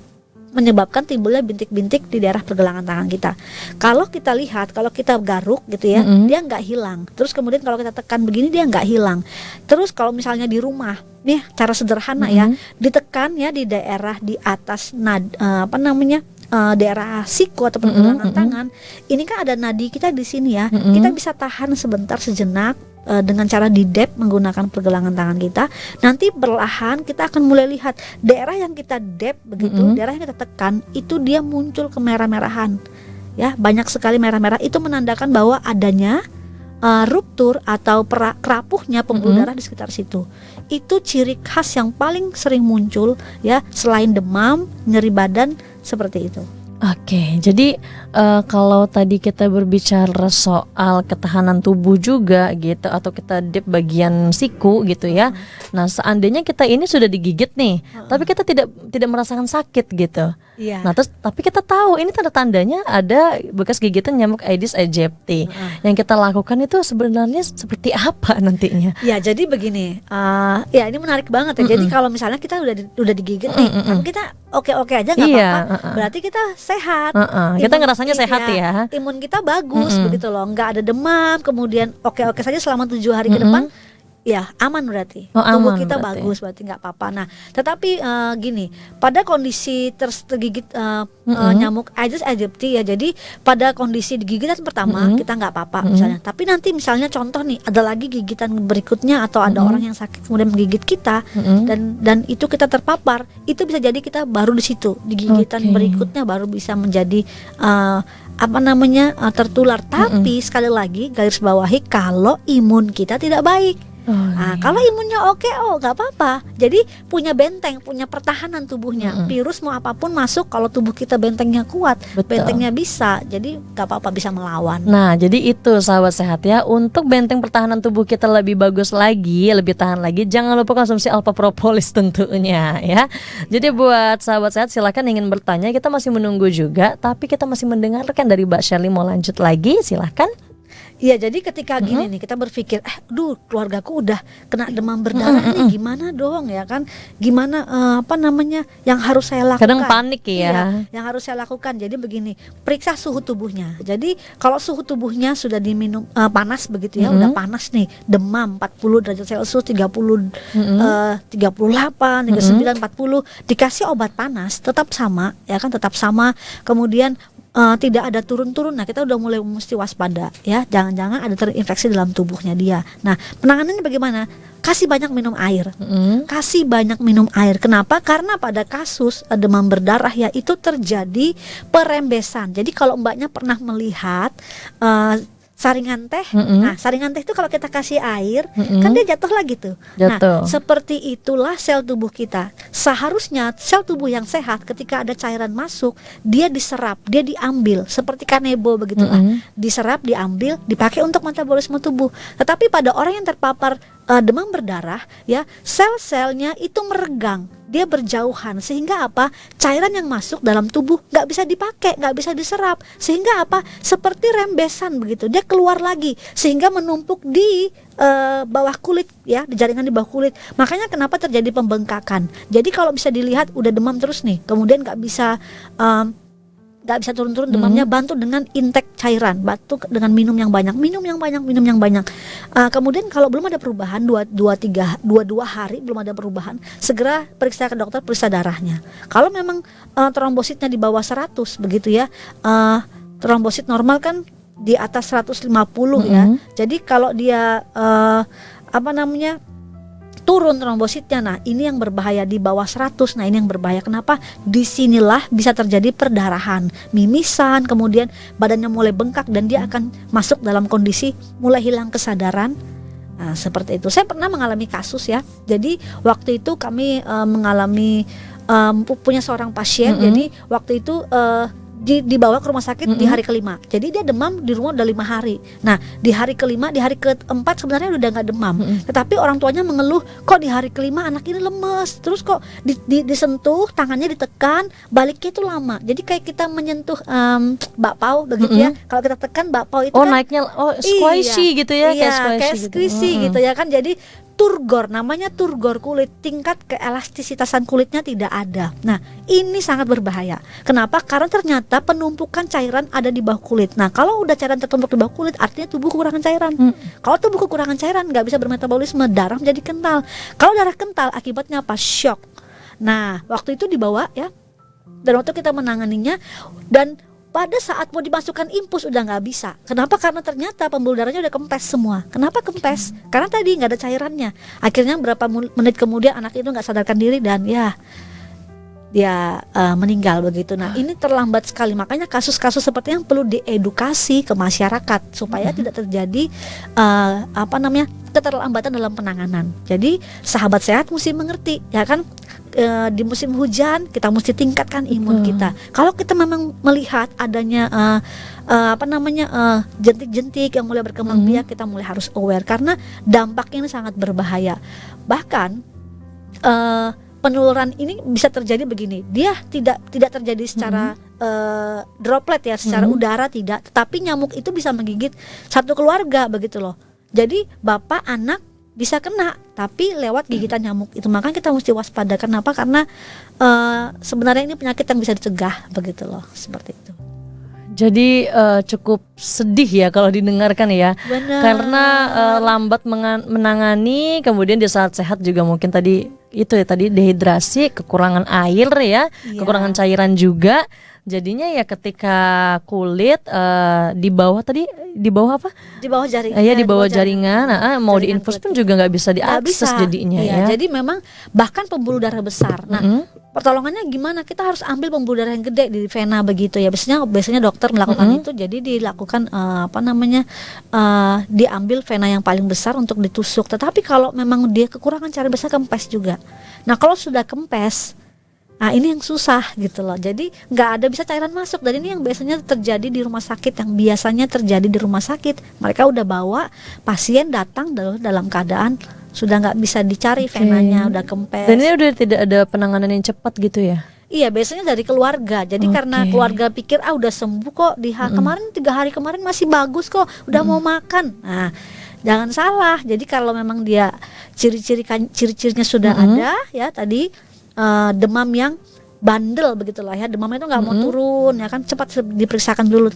menyebabkan timbulnya bintik-bintik di daerah pergelangan tangan kita. Kalau kita lihat, kalau kita garuk gitu ya, dia nggak hilang. Terus kemudian kalau kita tekan begini, dia nggak hilang. Terus kalau misalnya di rumah, nih cara sederhana ya, ditekan ya di daerah di atas daerah siku atau pergelangan tangan. Ini kan ada nadi kita di sini ya. Kita bisa tahan sebentar, sejenak, dengan cara didep menggunakan pergelangan tangan kita. Nanti perlahan kita akan mulai lihat daerah yang kita dep begitu, daerah yang kita tekan itu dia muncul kemerah-merahan. Ya, banyak sekali merah-merah. Itu menandakan bahwa adanya ruptur atau kerapuhnya pembuluh darah di sekitar situ. Itu ciri khas yang paling sering muncul ya, selain demam, nyeri badan seperti itu. Oke, jadi kalau tadi kita berbicara soal ketahanan tubuh juga gitu, atau kita dip bagian siku gitu ya. Nah, seandainya kita ini sudah digigit nih, tapi kita tidak merasakan sakit gitu. Iya. Nah, terus tapi kita tahu ini tanda-tandanya ada bekas gigitan nyamuk Aedes aegypti. Yang kita lakukan itu sebenarnya seperti apa nantinya? Ya, jadi begini, ya ini menarik banget ya. Jadi kalau misalnya kita udah digigit nih, tapi kita oke-oke aja nggak apa-apa, berarti kita sehat. Kita ngerasanya sehat ya. Imun kita bagus begitu loh, nggak ada demam, kemudian oke-oke saja selama 7 hari ke depan. Ya, aman berarti. Tubuh aman kita berarti. bagus, berarti nggak apa-apa. Nah, tetapi gini, pada kondisi tergigit nyamuk Aedes aegypti ya, jadi pada kondisi gigitan pertama kita nggak apa-apa misalnya. Tapi nanti misalnya contoh nih, ada lagi gigitan berikutnya atau ada orang yang sakit kemudian menggigit kita dan itu kita terpapar, itu bisa jadi kita baru di situ, di gigitan berikutnya baru bisa menjadi tertular. Tapi sekali lagi garis bawahi, kalau imun kita tidak baik. Kalau imunnya oke, nggak apa-apa. Jadi punya benteng, punya pertahanan tubuhnya. Virus mau apapun masuk, kalau tubuh kita bentengnya kuat, bentengnya bisa, jadi nggak apa-apa, bisa melawan. Nah, jadi itu sahabat sehat ya, untuk benteng pertahanan tubuh kita lebih bagus lagi, lebih tahan lagi, jangan lupa konsumsi Alpha Propolis tentunya ya. Jadi buat sahabat sehat silakan ingin bertanya, kita masih menunggu juga, tapi kita masih mendengarkan dari Mbak Shirley. Mau lanjut lagi, silakan. Iya, jadi ketika gini nih, kita berpikir, keluargaku udah kena demam berdarah nih, gimana dong ya kan? Gimana yang harus saya lakukan? Kadang panik ya. Iya, yang harus saya lakukan. Jadi begini, periksa suhu tubuhnya. Jadi kalau suhu tubuhnya sudah diminum panas begitu ya, udah panas nih, demam 40 derajat Celcius, 38, 39, 40, dikasih obat panas tetap sama ya kan, tetap sama. Kemudian tidak ada turun-turun, nah kita udah mulai mesti waspada ya, jangan-jangan ada terinfeksi dalam tubuhnya dia. Nah, penanganannya bagaimana? Kasih banyak minum air. Kasih banyak minum air. Kenapa? Karena pada kasus demam berdarah ya itu terjadi perembesan. Jadi kalau mbaknya pernah melihat saringan teh, nah saringan teh itu kalau kita kasih air, kan dia jatuh lagi tuh. Jatuh. Nah, seperti itulah sel tubuh kita. Seharusnya sel tubuh yang sehat ketika ada cairan masuk, dia diserap, dia diambil, seperti kanebo begitulah. Diserap, diambil, dipakai untuk metabolisme tubuh. Tetapi pada orang yang terpapar demam berdarah, ya sel-selnya itu meregang, dia berjauhan, sehingga apa? Cairan yang masuk dalam tubuh nggak bisa dipakai, nggak bisa diserap, sehingga apa? Seperti rembesan begitu, dia keluar lagi, sehingga menumpuk di bawah kulit, ya, di jaringan di bawah kulit. Makanya kenapa terjadi pembengkakan. Jadi kalau bisa dilihat udah demam terus nih, kemudian nggak bisa turun-turun demamnya, bantu dengan intake cairan, bantu dengan minum yang banyak. Kemudian kalau belum ada perubahan 2-2 hari belum ada perubahan, segera periksa ke dokter, periksa darahnya. Kalau memang trombositnya di bawah 100 begitu ya, trombosit normal kan di atas 150 ya. Jadi kalau dia turun trombositnya, nah ini yang berbahaya, di bawah 100. Nah ini yang berbahaya. Kenapa? Disinilah bisa terjadi perdarahan, mimisan, kemudian badannya mulai bengkak dan dia akan masuk dalam kondisi mulai hilang kesadaran. Nah seperti itu. Saya pernah mengalami kasus ya. Jadi waktu itu kami mengalami punya seorang pasien. Jadi waktu itu dibawa ke rumah sakit di hari kelima. Jadi dia demam di rumah udah 5 hari. Nah di hari kelima, di hari keempat sebenarnya udah nggak demam. Tetapi orang tuanya mengeluh, kok di hari kelima anak ini lemes. Terus kok disentuh, tangannya ditekan, baliknya itu lama. Jadi kayak kita menyentuh bakpao begitu ya. Kalau kita tekan bakpao itu kan naiknya squishy gitu ya, kayak squishy gitu ya kan. Jadi turgor, namanya turgor kulit, tingkat keelastisitasan kulitnya tidak ada. Nah ini sangat berbahaya. Kenapa? Karena ternyata penumpukan cairan ada di bawah kulit. Nah kalau udah cairan tertumpuk di bawah kulit, artinya tubuh kekurangan cairan. Kalau tubuh kekurangan cairan, nggak bisa bermetabolisme, darah menjadi kental. Kalau darah kental, akibatnya apa? Shock. Nah waktu itu dibawa ya, dan waktu kita menanganinya, dan pada saat mau dimasukkan infus udah nggak bisa. Kenapa? Karena ternyata pembuluh darahnya udah kempes semua. Kenapa kempes? Karena tadi nggak ada cairannya. Akhirnya berapa menit kemudian anak itu nggak sadarkan diri dan ya dia meninggal begitu. Nah ini terlambat sekali. Makanya kasus-kasus seperti yang perlu diedukasi ke masyarakat supaya tidak terjadi keterlambatan dalam penanganan. Jadi sahabat sehat mesti mengerti ya kan. Di musim hujan kita mesti tingkatkan imun kita. Kalau kita memang melihat adanya jentik-jentik yang mulai berkembang biak, kita mulai harus aware karena dampaknya ini sangat berbahaya. Bahkan penularan ini bisa terjadi begini, dia tidak terjadi secara droplet ya, secara udara tidak, tetapi nyamuk itu bisa menggigit satu keluarga begitu loh. Jadi bapak anak bisa kena, tapi lewat gigitan nyamuk itu. Makanya kita mesti waspada. Kenapa? Karena sebenarnya ini penyakit yang bisa dicegah begitu loh, seperti itu. Jadi cukup sedih ya kalau didengarkan ya. Benar. Karena lambat menangani, kemudian di saat sehat juga mungkin tadi itu ya, tadi dehidrasi, kekurangan air ya, kekurangan cairan juga. Jadinya ya ketika kulit di bawah apa? Di bawah jaringan. Di bawah jaringan. Mau diinfus pun juga nggak bisa diakses jadinya ya. Jadi memang bahkan pembuluh darah besar. Nah, pertolongannya gimana? Kita harus ambil pembuluh darah yang gede di vena begitu ya. Biasanya dokter melakukan itu. Jadi dilakukan diambil vena yang paling besar untuk ditusuk. Tetapi kalau memang dia kekurangan cairan, besar kempes juga. Nah, kalau sudah kempes, nah ini yang susah gitu loh. Jadi nggak ada bisa cairan masuk. Dan ini yang biasanya terjadi di rumah sakit. Yang biasanya terjadi di rumah sakit, mereka udah bawa pasien datang dalam keadaan sudah nggak bisa dicari venanya, udah kempes. Dan ini udah tidak ada penanganan yang cepat gitu ya? Iya, biasanya dari keluarga. Jadi karena keluarga pikir udah sembuh kok, kemarin 3 hari kemarin masih bagus kok, udah mau makan. Nah jangan salah. Jadi kalau memang dia ciri-cirinya sudah ada ya tadi, demam yang bandel begitulah ya, demamnya itu nggak mau turun ya kan, cepat diperiksakan dulu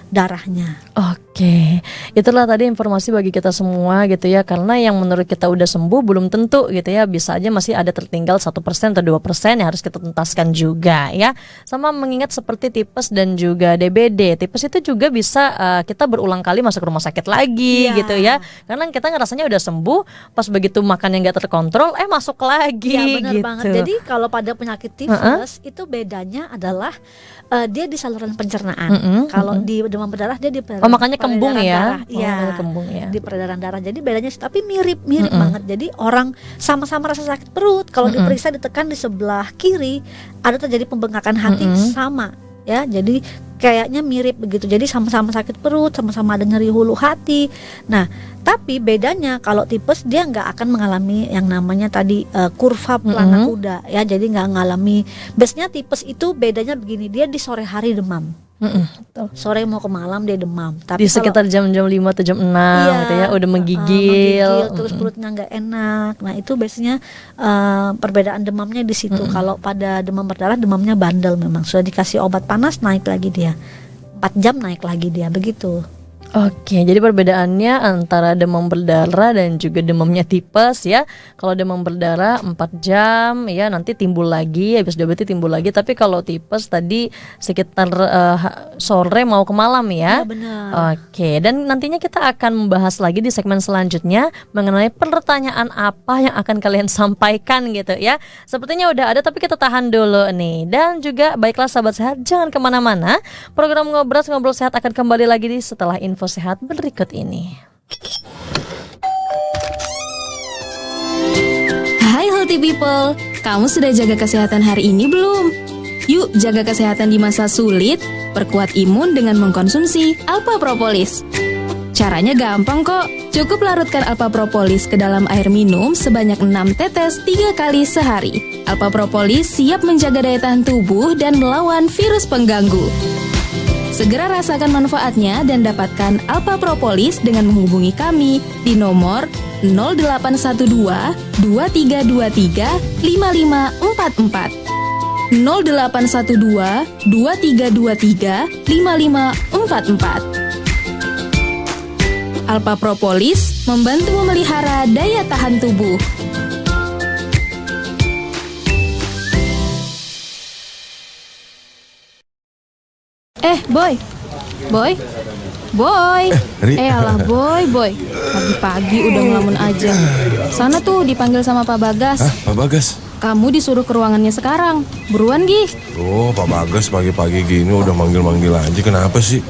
darahnya. Oke, itulah tadi informasi bagi kita semua gitu ya, karena yang menurut kita udah sembuh belum tentu gitu ya, bisa aja masih ada tertinggal 1% atau 2% yang harus kita tuntaskan juga ya. Sama mengingat seperti tipes dan juga DBD, tipes itu juga bisa kita berulang kali masuk rumah sakit lagi gitu ya, karena kita ngerasanya udah sembuh, pas begitu makan yang nggak terkontrol masuk lagi. Iya benar gitu. banget. Jadi kalau pada penyakit tifus itu bedanya adalah dia di saluran pencernaan. Kalau di demam berdarah dia di peredaran, makanya kembung ya. Iya, kembung ya. di peredaran darah. Jadi bedanya tapi mirip banget. Jadi orang sama-sama rasa sakit perut, kalau diperiksa ditekan di sebelah kiri ada terjadi pembengkakan hati sama ya. Jadi kayaknya mirip begitu. Jadi sama-sama sakit perut, sama-sama ada nyeri hulu hati. Nah, tapi bedanya kalau tipes dia nggak akan mengalami yang namanya tadi kurva pelana kuda ya. Jadi nggak mengalami. Biasanya tipes itu bedanya begini, dia di sore hari demam. Sore mau ke malam dia demam. Tapi di sekitar jam-jam 5 atau jam 6 gitu ya, udah menggigil, terus perutnya nggak enak. Nah itu biasanya perbedaan demamnya di situ. Kalau pada demam berdarah demamnya bandel, memang sudah dikasih obat panas naik lagi dia, 4 jam naik lagi dia begitu. Oke, jadi perbedaannya antara demam berdarah dan juga demamnya tipes ya. Kalau demam berdarah 4 jam ya, nanti timbul lagi, habis diobati timbul lagi. Tapi kalau tipes tadi sekitar sore mau ke malam ya. Ya benar. Oke, dan nantinya kita akan membahas lagi di segmen selanjutnya mengenai pertanyaan apa yang akan kalian sampaikan gitu ya. Sepertinya udah ada, tapi kita tahan dulu nih. Dan juga baiklah sahabat sehat, jangan kemana-mana. Program Ngobras Ngobrol Sehat akan kembali lagi setelah info sehat berikut ini. Hai healthy people, kamu sudah jaga kesehatan hari ini belum? Yuk jaga kesehatan di masa sulit, perkuat imun dengan mengkonsumsi Alpha Propolis. Caranya gampang kok, cukup larutkan Alpha Propolis ke dalam air minum sebanyak 6 tetes 3 kali sehari. Alpha Propolis siap menjaga daya tahan tubuh dan melawan virus pengganggu. Segera rasakan manfaatnya dan dapatkan Alpha Propolis dengan menghubungi kami di nomor 0812 2323 5544. 0812 2323 5544. Alpha Propolis membantu memelihara daya tahan tubuh. Boy. Ri. Alah boy. Pagi-pagi udah ngelamun aja. Sana tuh dipanggil sama Pak Bagas. Pak Bagas? Kamu disuruh ke ruangannya sekarang. Buruan, Gi. Oh, Pak Bagas pagi-pagi gini udah manggil-manggil aja. Kenapa sih?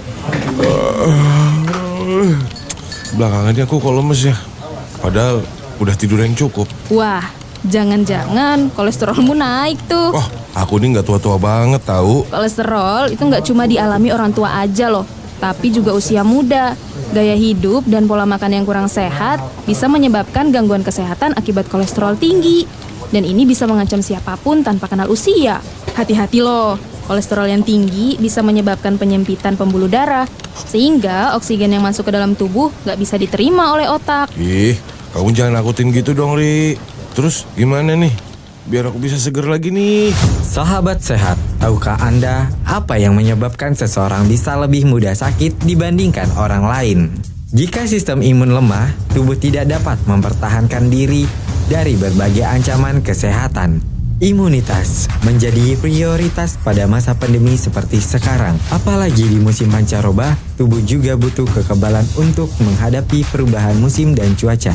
Belakangan ini aku kok lemes ya. Padahal udah tidur yang cukup. Wah, jangan-jangan kolesterolmu naik tuh. Wah, aku ini nggak tua-tua banget tahu. Kolesterol itu nggak cuma dialami orang tua aja loh, tapi juga usia muda. Gaya hidup dan pola makan yang kurang sehat bisa menyebabkan gangguan kesehatan akibat kolesterol tinggi. Dan ini bisa mengancam siapapun tanpa kenal usia. Hati-hati loh, kolesterol yang tinggi bisa menyebabkan penyempitan pembuluh darah, sehingga oksigen yang masuk ke dalam tubuh nggak bisa diterima oleh otak. Ih, kamu jangan nakutin gitu dong, Ri. Terus gimana nih? Biar aku bisa seger lagi nih. Sahabat sehat, tahukah Anda apa yang menyebabkan seseorang bisa lebih mudah sakit dibandingkan orang lain? Jika sistem imun lemah, tubuh tidak dapat mempertahankan diri dari berbagai ancaman kesehatan. Imunitas menjadi prioritas pada masa pandemi seperti sekarang. Apalagi di musim pancaroba, tubuh juga butuh kekebalan untuk menghadapi perubahan musim dan cuaca.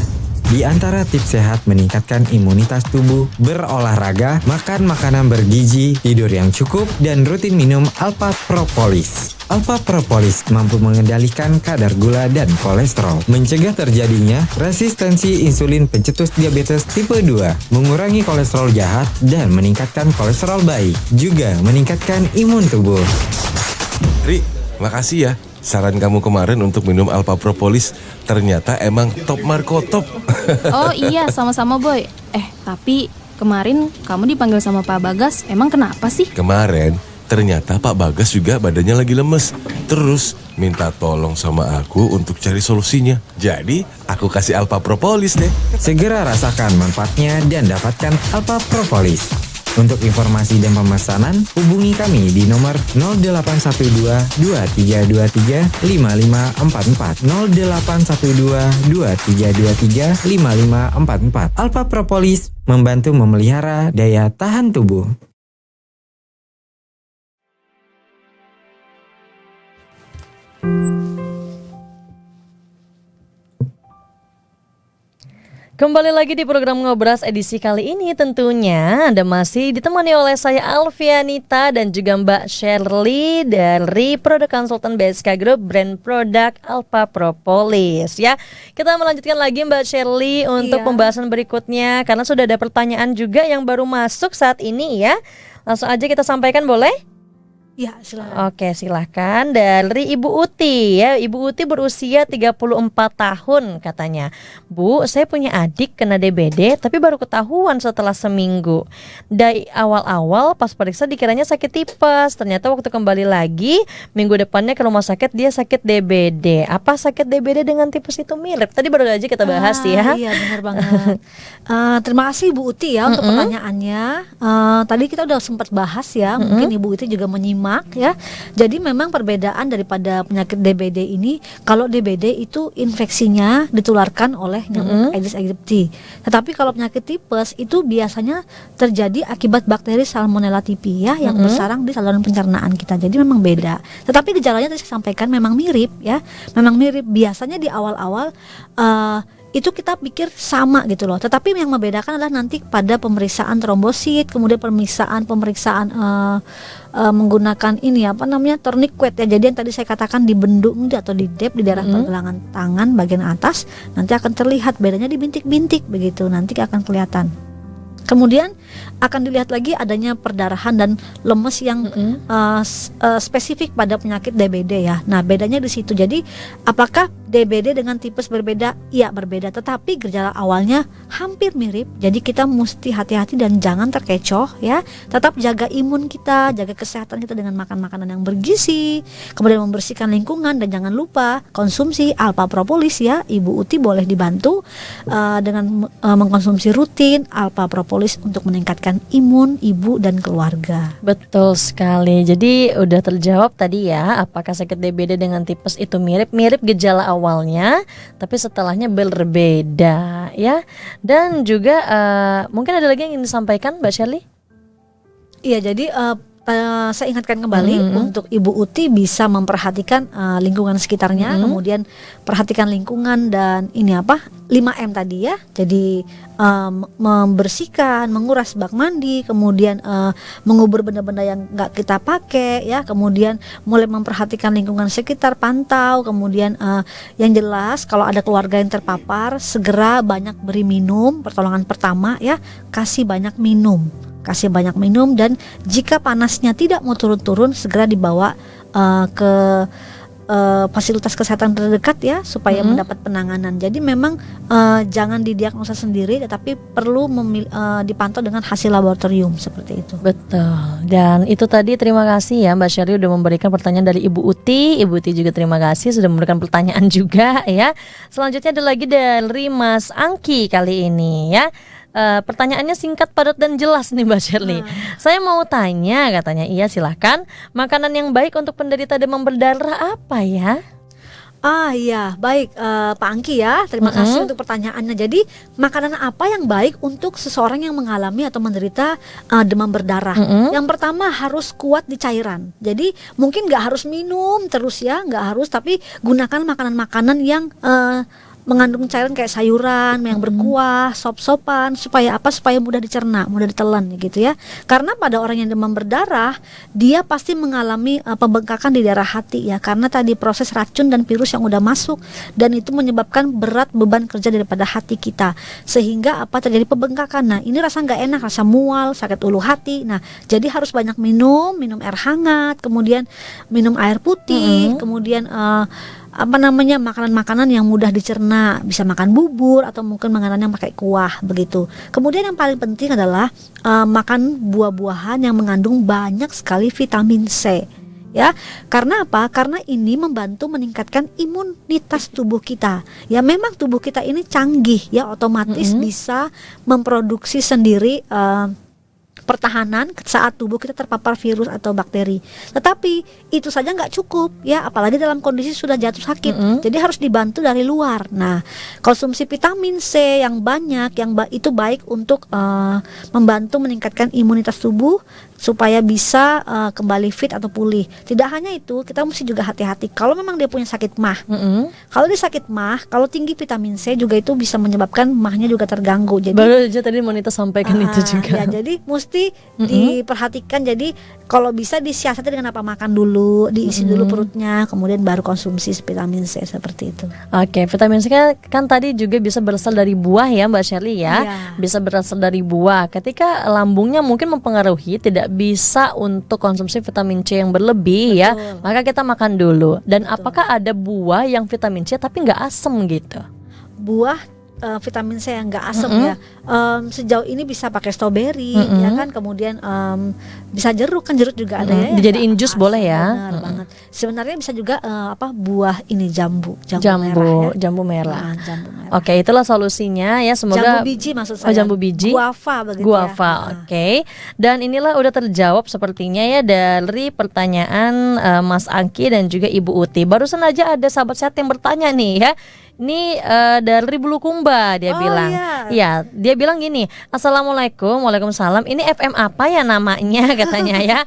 Di antara tips sehat meningkatkan imunitas tubuh, berolahraga, makan makanan bergizi, tidur yang cukup, dan rutin minum Alpha Propolis. Alpha Propolis mampu mengendalikan kadar gula dan kolesterol, mencegah terjadinya resistensi insulin pencetus diabetes tipe 2, mengurangi kolesterol jahat, dan meningkatkan kolesterol baik, juga meningkatkan imun tubuh. Ri, makasih ya. Saran kamu kemarin untuk minum Alpha Propolis ternyata emang top markotop. Oh iya, sama-sama Boy. Tapi kemarin kamu dipanggil sama Pak Bagas, emang kenapa sih? Kemarin ternyata Pak Bagas juga badannya lagi lemes. Terus minta tolong sama aku untuk cari solusinya. Jadi aku kasih Alpha Propolis deh. Segera rasakan manfaatnya dan dapatkan Alpha Propolis. Untuk informasi dan pemesanan, hubungi kami di nomor 0812 2323 5544 0812 2323 5544. Alpha Propolis membantu memelihara daya tahan tubuh. Kembali lagi di program Ngobras edisi kali ini, tentunya Anda masih ditemani oleh saya Alfianita dan juga Mbak Shirley dari Produk Konsultan BSK Group Brand Produk Alpha Propolis ya. Kita melanjutkan lagi Mbak Shirley untuk pembahasan berikutnya karena sudah ada pertanyaan juga yang baru masuk saat ini ya. Langsung aja kita sampaikan, boleh? Ya, silakan. Oke, silahkan. Dari Ibu Uti ya. Ibu Uti berusia 34 tahun katanya. Bu, saya punya adik kena DBD tapi baru ketahuan setelah seminggu. Dari awal-awal pas periksa dikiranya sakit tipes. Ternyata waktu kembali lagi minggu depannya ke rumah sakit dia sakit DBD. Apa sakit DBD dengan tipes itu mirip? Tadi baru aja kita bahas ya. Iya, benar banget. Terima kasih Ibu Uti ya untuk pertanyaannya. Tadi kita udah sempat bahas ya. Mungkin Ibu Uti juga menyimak ya. Jadi memang perbedaan daripada penyakit DBD ini, kalau DBD itu infeksinya ditularkan oleh nyamuk Aedes aegypti. Tetapi kalau penyakit tipes itu biasanya terjadi akibat bakteri Salmonella typhi ya yang bersarang di saluran pencernaan kita. Jadi memang beda. Tetapi gejalanya tadi saya sampaikan memang mirip ya. Memang mirip. Biasanya di awal-awal itu kita pikir sama gitu loh. Tetapi yang membedakan adalah nanti pada pemeriksaan trombosit, kemudian pemeriksaan menggunakan ini apa namanya tourniquet ya. Jadi yang tadi saya katakan di bendung atau di dep di daerah pergelangan tangan bagian atas nanti akan terlihat bedanya di bintik-bintik begitu. Nanti akan kelihatan. Kemudian akan dilihat lagi adanya perdarahan dan lemes yang spesifik pada penyakit DBD ya. Nah, bedanya di situ. Jadi, apakah DBD dengan tipes berbeda? Iya, berbeda. Tetapi gejala awalnya hampir mirip. Jadi kita mesti hati-hati dan jangan terkecoh ya. Tetap jaga imun kita, jaga kesehatan kita dengan makan makanan yang bergizi, kemudian membersihkan lingkungan dan jangan lupa konsumsi Alpha Propolis ya. Ibu Uti boleh dibantu dengan mengkonsumsi rutin Alpha Propolis untuk meningkatkan imun ibu dan keluarga. Betul sekali. Jadi udah terjawab tadi ya, apakah sakit DBD dengan tipes itu mirip gejala awalnya, tapi setelahnya berbeda ya. Dan juga mungkin ada lagi yang ingin disampaikan Mbak Shirley? Iya, jadi saya ingatkan kembali untuk Ibu Uti bisa memperhatikan lingkungan sekitarnya, kemudian perhatikan lingkungan dan ini apa 5M tadi ya. Jadi membersihkan, menguras bak mandi, kemudian mengubur benda-benda yang nggak kita pakai ya, kemudian mulai memperhatikan lingkungan sekitar, pantau, kemudian yang jelas kalau ada keluarga yang terpapar segera banyak beri minum, pertolongan pertama ya, kasih banyak minum dan jika panasnya tidak mau turun-turun segera dibawa ke fasilitas kesehatan terdekat ya supaya mendapat penanganan. Jadi memang jangan didiagnosa sendiri tetapi perlu dipantau dengan hasil laboratorium seperti itu. Betul. Dan itu tadi terima kasih ya Mbak Shirley udah memberikan pertanyaan dari Ibu Uti. Ibu Uti juga terima kasih sudah memberikan pertanyaan juga ya. Selanjutnya ada lagi dari Mas Angki kali ini ya. Pertanyaannya singkat, padat dan jelas nih Mbak Shirley. Saya mau tanya, katanya iya silahkan. Makanan yang baik untuk penderita demam berdarah apa ya? Iya, baik Pak Angki ya. Terima kasih untuk pertanyaannya. Jadi makanan apa yang baik untuk seseorang yang mengalami atau menderita demam berdarah? Yang pertama harus kuat di cairan. Jadi mungkin nggak harus minum terus ya, nggak harus. Tapi gunakan makanan-makanan yang mengandung cairan kayak sayuran yang berkuah, sop-sopan, supaya apa? Supaya mudah dicerna, mudah ditelan gitu ya. Karena pada orang yang demam berdarah, dia pasti mengalami pembengkakan di daerah hati ya, karena tadi proses racun dan virus yang udah masuk dan itu menyebabkan berat beban kerja daripada hati kita. Sehingga apa? Terjadi pembengkakan. Nah, ini rasa nggak enak, rasa mual, sakit ulu hati. Nah, jadi harus banyak minum air hangat, kemudian minum air putih, kemudian makanan-makanan yang mudah dicerna, bisa makan bubur atau mungkin makanan yang pakai kuah begitu. Kemudian yang paling penting adalah makan buah-buahan yang mengandung banyak sekali vitamin C. Ya, karena apa? Karena ini membantu meningkatkan imunitas tubuh kita. Ya, memang tubuh kita ini canggih ya, otomatis bisa memproduksi sendiri pertahanan saat tubuh kita terpapar virus atau bakteri. Tetapi itu saja nggak cukup ya, apalagi dalam kondisi sudah jatuh sakit. Jadi harus dibantu dari luar. Nah, konsumsi vitamin C yang banyak itu baik untuk membantu meningkatkan imunitas tubuh supaya bisa kembali fit atau pulih. Tidak hanya itu, kita mesti juga hati-hati kalau memang dia punya sakit MAH. Kalau dia sakit MAH, kalau tinggi vitamin C juga itu bisa menyebabkan MAH-nya juga terganggu. Jadi baru aja tadi Monita sampaikan itu juga. Ya, jadi mesti diperhatikan. Jadi kalau bisa disiasati dengan apa, makan dulu, diisi dulu perutnya, kemudian baru konsumsi vitamin C seperti itu. Oke, vitamin C kan tadi juga bisa berasal dari buah ya Mbak Shirley ya. Iya. Bisa berasal dari buah. Ketika lambungnya mungkin mempengaruhi, tidak bisa untuk konsumsi vitamin C yang berlebih ya, maka kita makan dulu. Dan apakah ada buah yang vitamin C tapi nggak asem gitu? Buah vitamin C yang nggak asam ya, sejauh ini bisa pakai strawberry ya kan, kemudian bisa jeruk juga ada ya, dijadiin jus boleh ya. Benar banget. Sebenarnya bisa juga buah ini jambu merah ya. Jambu merah. Jambu merah. Oke, itulah solusinya ya, semoga jambu biji maksud saya. Jambu biji. Guava begitu Guava, ya. Oke. Dan inilah udah terjawab sepertinya ya dari pertanyaan Mas Angki dan juga Ibu Uti. Barusan aja ada sahabat sehat yang bertanya nih ya. Ini dari Bulukumba dia bilang. Iya, dia bilang gini, Assalamualaikum, Waalaikumsalam. Ini FM apa ya namanya katanya ya.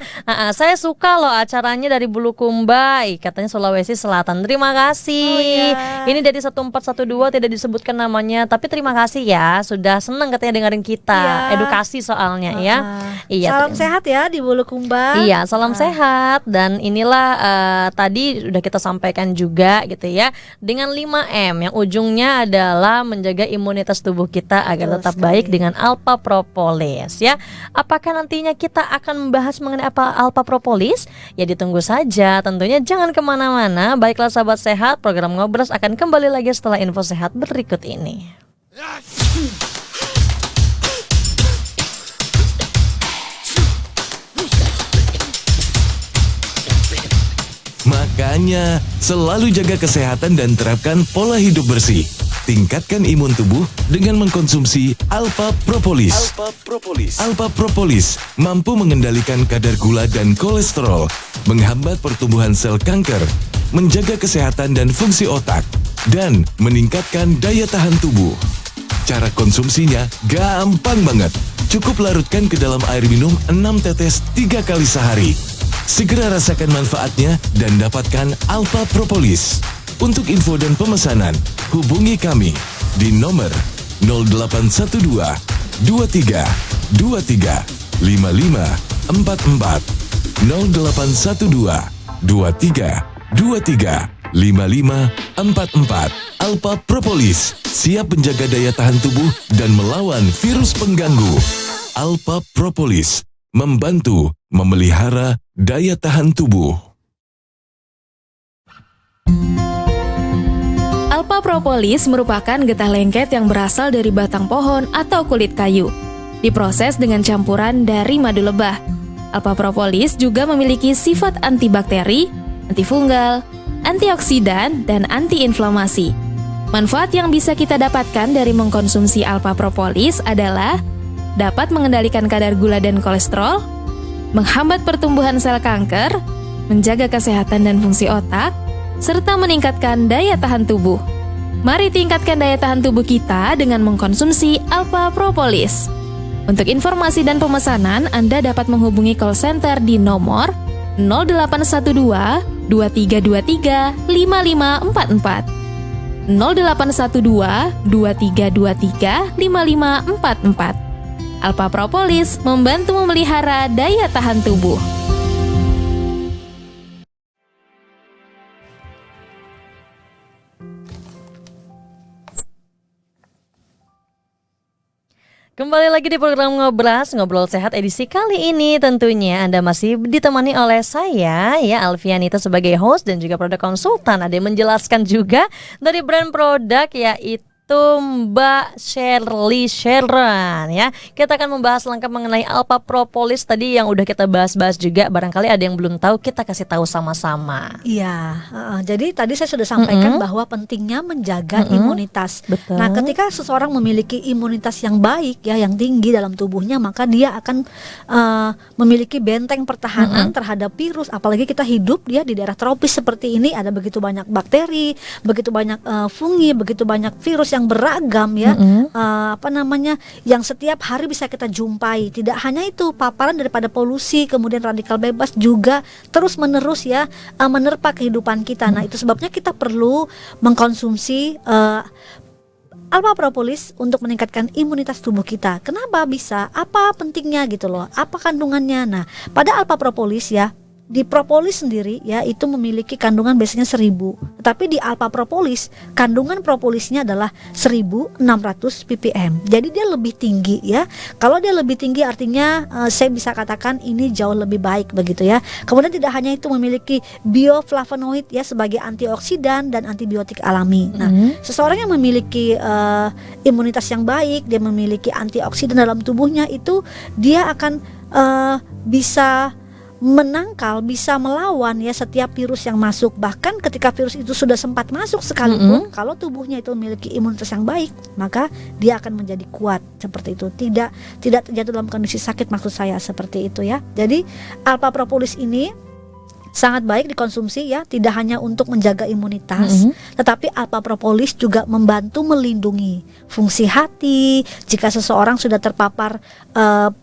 Saya suka loh acaranya dari Bulukumba, katanya Sulawesi Selatan. Terima kasih. Ini dari 1412 tidak disebutkan namanya, tapi terima kasih ya, sudah senang katanya dengerin kita. Edukasi soalnya ya. Iya. Salam sehat ya di Bulukumba. Iya, salam sehat. Dan inilah tadi sudah kita sampaikan juga gitu ya, dengan 5M yang ujungnya adalah menjaga imunitas tubuh kita agar tetap baik dengan alpha propolis ya. Apakah nantinya kita akan membahas mengenai apa alpha propolis? Ya ditunggu saja, tentunya jangan kemana-mana. Baiklah sahabat sehat, program Ngobras akan kembali lagi setelah info sehat berikut ini. Makanya, selalu jaga kesehatan dan terapkan pola hidup bersih. Tingkatkan imun tubuh dengan mengkonsumsi Alpha Propolis. Alpha Propolis mampu mengendalikan kadar gula dan kolesterol, menghambat pertumbuhan sel kanker, menjaga kesehatan dan fungsi otak, dan meningkatkan daya tahan tubuh. Cara konsumsinya gampang banget. Cukup larutkan ke dalam air minum 6 tetes 3 kali sehari. Segera rasakan manfaatnya dan dapatkan Alpha Propolis. Untuk info dan pemesanan, hubungi kami di nomor 0812 23 23 55 44 0812 23 23 55 44. Alpha Propolis siap menjaga daya tahan tubuh dan melawan virus pengganggu. Alpha Propolis membantu memelihara daya tahan tubuh. Alpha propolis merupakan getah lengket yang berasal dari batang pohon atau kulit kayu. Diproses dengan campuran dari madu lebah. Alpha propolis juga memiliki sifat antibakteri, antifunggal, antioksidan, dan antiinflamasi. Manfaat yang bisa kita dapatkan dari mengkonsumsi alpha propolis adalah dapat mengendalikan kadar gula dan kolesterol, menghambat pertumbuhan sel kanker, menjaga kesehatan dan fungsi otak, serta meningkatkan daya tahan tubuh. Mari tingkatkan daya tahan tubuh kita dengan mengkonsumsi alpha propolis. Untuk informasi dan pemesanan, Anda dapat menghubungi call center di nomor 0812 2323 5544. 0812 2323 5544. Alpha propolis membantu memelihara daya tahan tubuh. Kembali lagi di program Ngobras, Ngobrol Sehat edisi kali ini tentunya Anda masih ditemani oleh saya ya Alfianita sebagai host dan juga produk konsultan. Ada yang menjelaskan juga dari brand produk yaitu wabarakatuh Mbak Shirley Sharon ya. Kita akan membahas lengkap mengenai Alpha Propolis tadi yang udah kita bahas-bahas juga. Barangkali ada yang belum tahu, kita kasih tahu sama-sama. Iya, jadi tadi saya sudah sampaikan bahwa pentingnya menjaga imunitas. Betul. Nah, ketika seseorang memiliki imunitas yang baik ya, yang tinggi dalam tubuhnya, maka dia akan memiliki benteng pertahanan terhadap virus. Apalagi kita hidup ya di daerah tropis seperti ini, ada begitu banyak bakteri, begitu banyak fungi, begitu banyak virus yang beragam ya, yang setiap hari bisa kita jumpai. Tidak hanya itu, paparan daripada polusi, kemudian radikal bebas juga terus menerus ya menerpa kehidupan kita. Nah, itu sebabnya kita perlu mengkonsumsi Alpha Propolis untuk meningkatkan imunitas tubuh kita. Kenapa bisa? Apa pentingnya gitu loh? Apa kandungannya? Nah, ppd Alpha Propolis ya, di propolis sendiri ya itu memiliki kandungan biasanya 1000. Tetapi di Alpha Propolis kandungan propolisnya adalah 1600 ppm. Jadi dia lebih tinggi ya. Kalau dia lebih tinggi artinya saya bisa katakan ini jauh lebih baik begitu ya. Kemudian tidak hanya itu, memiliki bioflavonoid ya sebagai antioksidan dan antibiotik alami. Nah, seseorang yang memiliki imunitas yang baik, dia memiliki antioksidan dalam tubuhnya, itu dia akan bisa menangkal, bisa melawan ya setiap virus yang masuk. Bahkan ketika virus itu sudah sempat masuk sekalipun, kalau tubuhnya itu memiliki imunitas yang baik, maka dia akan menjadi kuat seperti itu. Tidak terjatuh dalam kondisi sakit, maksud saya seperti itu ya. Jadi Alpha Propolis ini sangat baik dikonsumsi ya, tidak hanya untuk menjaga imunitas, tetapi Alpha Propolis juga membantu melindungi fungsi hati. Jika seseorang sudah terpapar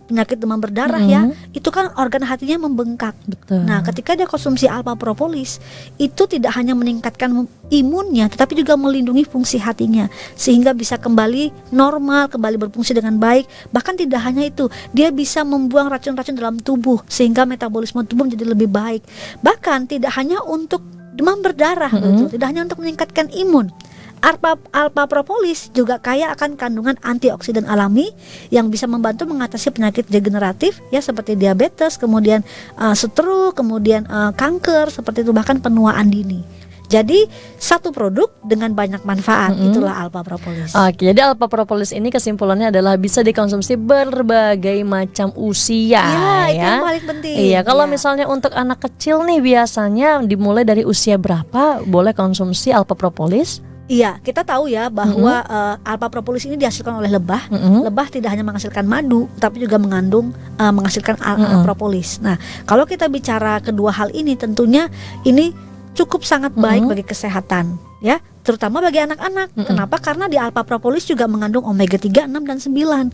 penyakit demam berdarah ya, itu kan organ hatinya membengkak. Betul. Nah, ketika dia konsumsi Alpha Propolis, itu tidak hanya meningkatkan imunnya, tetapi juga melindungi fungsi hatinya sehingga bisa kembali normal, kembali berfungsi dengan baik. Bahkan tidak hanya itu, dia bisa membuang racun-racun dalam tubuh sehingga metabolisme tubuh menjadi lebih baik. Bahkan tidak hanya untuk demam berdarah, gitu, tidak hanya untuk meningkatkan imun. Alpha Propolis juga kaya akan kandungan antioksidan alami yang bisa membantu mengatasi penyakit degeneratif ya seperti diabetes, kemudian stroke, kemudian kanker seperti itu, bahkan penuaan dini. Jadi satu produk dengan banyak manfaat, itulah Alpha Propolis. Oke, jadi Alpha Propolis ini kesimpulannya adalah bisa dikonsumsi berbagai macam usia Ya, itu ya. yang paling penting. Iya, kalau Ya. misalnya untuk anak kecil nih biasanya dimulai dari usia berapa boleh konsumsi Alpha Propolis? Iya, kita tahu ya bahwa Alpha Propolis ini dihasilkan oleh lebah. Lebah tidak hanya menghasilkan madu, tapi juga menghasilkan propolis. Nah, kalau kita bicara kedua hal ini, tentunya ini cukup sangat baik bagi kesehatan ya, terutama bagi anak-anak. Kenapa? Karena di Alpha Propolis juga mengandung omega 3, 6 dan 9.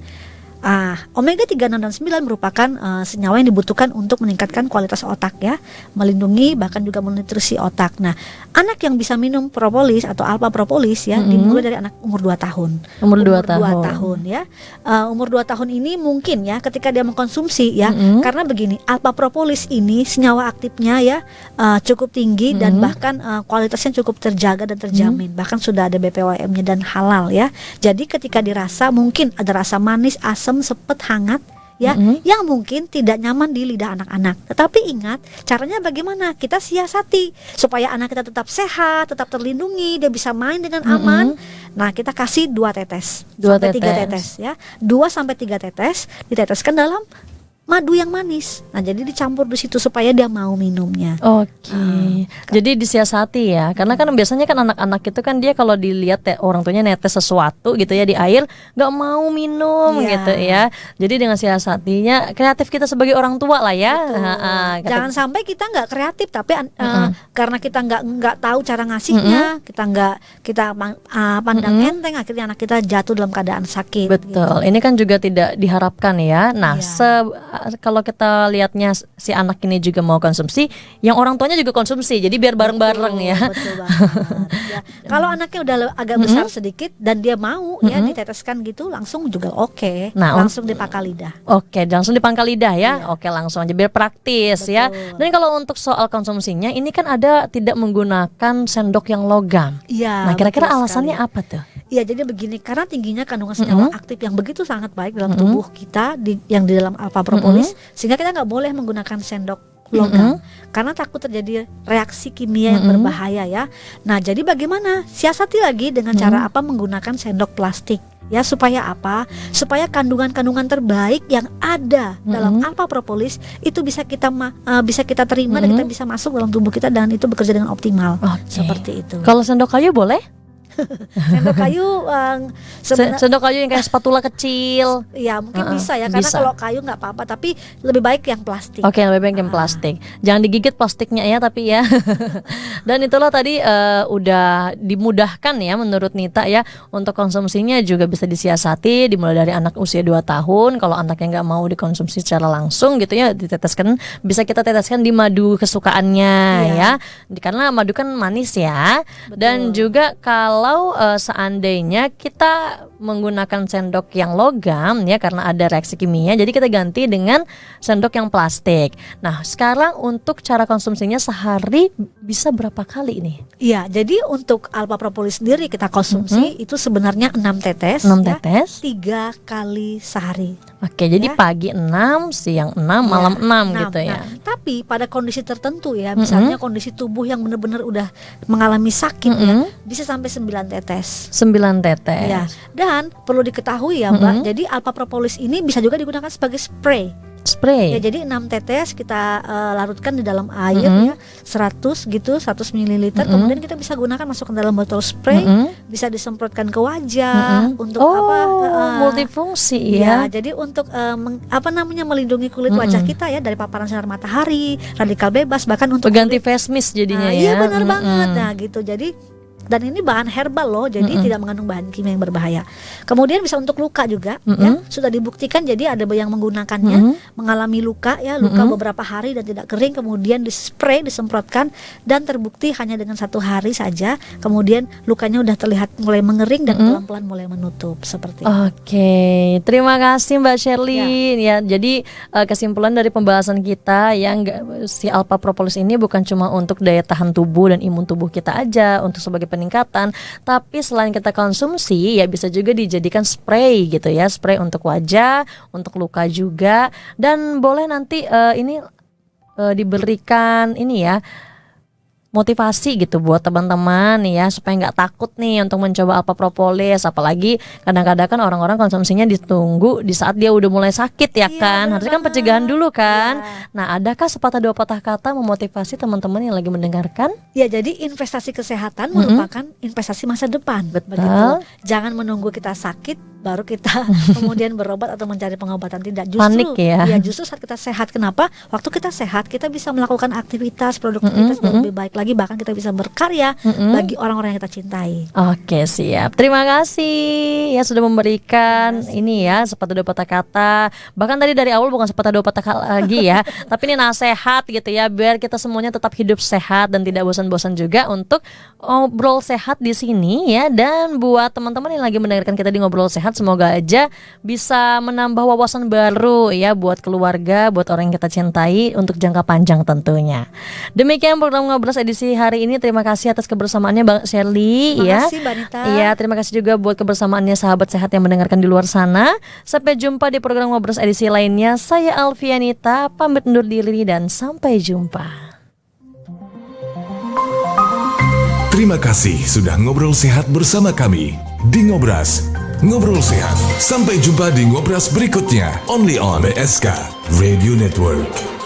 Omega 3, 6 dan 9 merupakan senyawa yang dibutuhkan untuk meningkatkan kualitas otak ya, melindungi bahkan juga menutrisi otak. Nah, anak yang bisa minum propolis atau Alpha Propolis ya, dimulai dari anak umur 2 tahun. Umur 2 tahun ya. Umur 2 tahun ini mungkin ya ketika dia mengkonsumsi ya, karena begini, Alpha Propolis ini senyawa aktifnya ya cukup tinggi dan bahkan kualitasnya cukup terjaga dan terjamin. Bahkan sudah ada BPOM-nya dan halal ya. Jadi ketika dirasa mungkin ada rasa manis, asam, sepet, hangat ya, yang mungkin tidak nyaman di lidah anak-anak. Tetapi ingat, caranya bagaimana? Kita siasati supaya anak kita tetap sehat, tetap terlindungi, dia bisa main dengan aman. Nah, kita kasih 2 tetes sampai 3 tetes ya. 2 sampai 3 tetes diteteskan dalam madu yang manis. Nah, jadi dicampur di situ supaya dia mau minumnya. Oke. Jadi disiasati ya. Karena kan biasanya kan anak-anak itu kan dia kalau dilihat orang tuanya netes sesuatu gitu ya di air, nggak mau minum gitu ya. Jadi dengan siasatinya, kreatif kita sebagai orang tua lah ya. Jangan sampai kita nggak kreatif tapi karena kita nggak tahu cara ngasihnya, kita pandang enteng, akhirnya anak kita jatuh dalam keadaan sakit. Betul. Gitu. Ini kan juga tidak diharapkan ya. Nah, kalau kita lihatnya si anak ini juga mau konsumsi, yang orang tuanya juga konsumsi. Jadi biar bareng-bareng ya. Betul banget. Ya. Kalau anaknya udah agak besar sedikit dan dia mau ya diteteskan gitu, langsung juga oke. Nah, langsung dipangkal lidah. Oke, langsung dipangkal lidah ya. Oke, langsung aja biar praktis. Betul. Ya. Dan kalau untuk soal konsumsinya, ini kan ada tidak menggunakan sendok yang logam. Iya. Nah, kira-kira betul alasannya sekali. apa tuh? Iya, jadi begini, karena tingginya kandungan senyawa aktif yang begitu sangat baik dalam tubuh kita yang di dalam Alpha Propolis, sehingga kita nggak boleh menggunakan sendok logam. Karena takut terjadi reaksi kimia yang berbahaya ya. Nah, jadi bagaimana? Siasati lagi dengan cara apa? Menggunakan sendok plastik. Ya, supaya apa? Supaya kandungan-kandungan terbaik yang ada dalam alpha propolis itu bisa kita terima dan kita bisa masuk dalam tubuh kita dan itu bekerja dengan optimal. Seperti itu. Kalau sendok kayu boleh? Sendok kayu Sendok kayu yang kayak spatula kecil. Ya mungkin bisa ya, karena bisa. kalau kayu nggak apa-apa, tapi lebih baik yang plastik. Oke, lebih baik yang plastik. Jangan digigit plastiknya ya, tapi ya. Dan itulah tadi udah dimudahkan ya menurut Nita ya, untuk konsumsinya juga bisa disiasati dimulai dari anak usia 2 tahun. Kalau anaknya nggak mau dikonsumsi secara langsung gitu ya, diteteskan, bisa kita teteskan di madu kesukaannya ya. Karena madu kan manis ya. Betul. Dan juga kalau seandainya kita menggunakan sendok yang logam ya, karena ada reaksi kimia, jadi kita ganti dengan sendok yang plastik. Nah, sekarang untuk cara konsumsinya sehari bisa berapa kali nih? Iya, jadi untuk alpha propolis sendiri kita konsumsi itu sebenarnya 6 tetes. 6 tetes? 3 kali sehari. Oke, jadi Ya. pagi 6, siang 6, malam 6 gitu ya. Nah, tapi pada kondisi tertentu ya, misalnya kondisi tubuh yang benar-benar udah mengalami sakit ya, bisa sampai 9 tetes. 9 tetes. Ya, dan perlu diketahui ya Mbak, jadi alpha propolis ini bisa juga digunakan sebagai spray. Spray. Ya, jadi 6 tetes kita larutkan di dalam air ya, 100 ml, kemudian kita bisa gunakan masukkan dalam botol spray, bisa disemprotkan ke wajah untuk multifungsi ya. ya. Jadi untuk melindungi kulit wajah kita ya dari paparan sinar matahari, radikal bebas, bahkan untuk Pengganti face mist jadinya ya. Iya benar banget. Nah, gitu. Jadi dan ini bahan herbal loh, jadi tidak mengandung bahan kimia yang berbahaya. Kemudian bisa untuk luka juga, ya sudah dibuktikan. Jadi ada yang menggunakannya mengalami luka ya, luka beberapa hari dan tidak kering, kemudian dispray, disemprotkan dan terbukti hanya dengan 1 hari saja, kemudian lukanya udah terlihat mulai mengering dan pelan-pelan mulai menutup seperti itu. Oke, terima kasih Mbak Shirley. Ya, jadi kesimpulan dari pembahasan kita yang si alpha propolis ini bukan cuma untuk daya tahan tubuh dan imun tubuh kita aja, untuk sebagai peningkatan, tapi selain kita konsumsi ya bisa juga dijadikan spray gitu ya, spray untuk wajah, untuk luka juga, dan boleh nanti ini diberikan ini ya, motivasi gitu buat teman-teman ya, supaya nggak takut nih untuk mencoba alpha propolis. Apalagi kadang-kadang kan orang-orang konsumsinya ditunggu di saat dia udah mulai sakit ya kan. Harusnya kan pencegahan dulu kan. Nah, adakah sepatah dua patah kata memotivasi teman-teman yang lagi mendengarkan? Ya, jadi investasi kesehatan merupakan investasi masa depan. Betul. Begitu. Jangan menunggu kita sakit baru kita kemudian berobat atau mencari pengobatan. Tidak, justru Panik ya. Justru saat kita sehat. Kenapa? Waktu kita sehat kita bisa melakukan aktivitas, produktivitas yang lebih baik lagi, bahkan kita bisa berkarya bagi orang-orang yang kita cintai. Oke, siap. Terima kasih ya sudah memberikan ini ya sepatah dua patah kata. Bahkan tadi dari awal bukan sepatah dua patah kata lagi ya, tapi ini nasihat gitu ya, biar kita semuanya tetap hidup sehat dan tidak bosan-bosan juga untuk ngobrol sehat di sini ya. Dan buat teman-teman yang lagi mendengarkan kita di Ngobrol Sehat, semoga aja bisa menambah wawasan baru ya buat keluarga, buat orang yang kita cintai untuk jangka panjang tentunya. Demikian program Ngobrol edisi hari ini. Terima kasih atas kebersamaannya Bang Shirley ya. Terima kasih Mbak Nita. Iya, terima kasih juga buat kebersamaannya sahabat sehat yang mendengarkan di luar sana. Sampai jumpa di program Ngobrol edisi lainnya. Saya Alfianita pamit undur diri dan sampai jumpa. Terima kasih sudah ngobrol sehat bersama kami di Ngobras. Ngobrol sehat. Sampai jumpa di Ngobras berikutnya. Only on BSK Radio Network.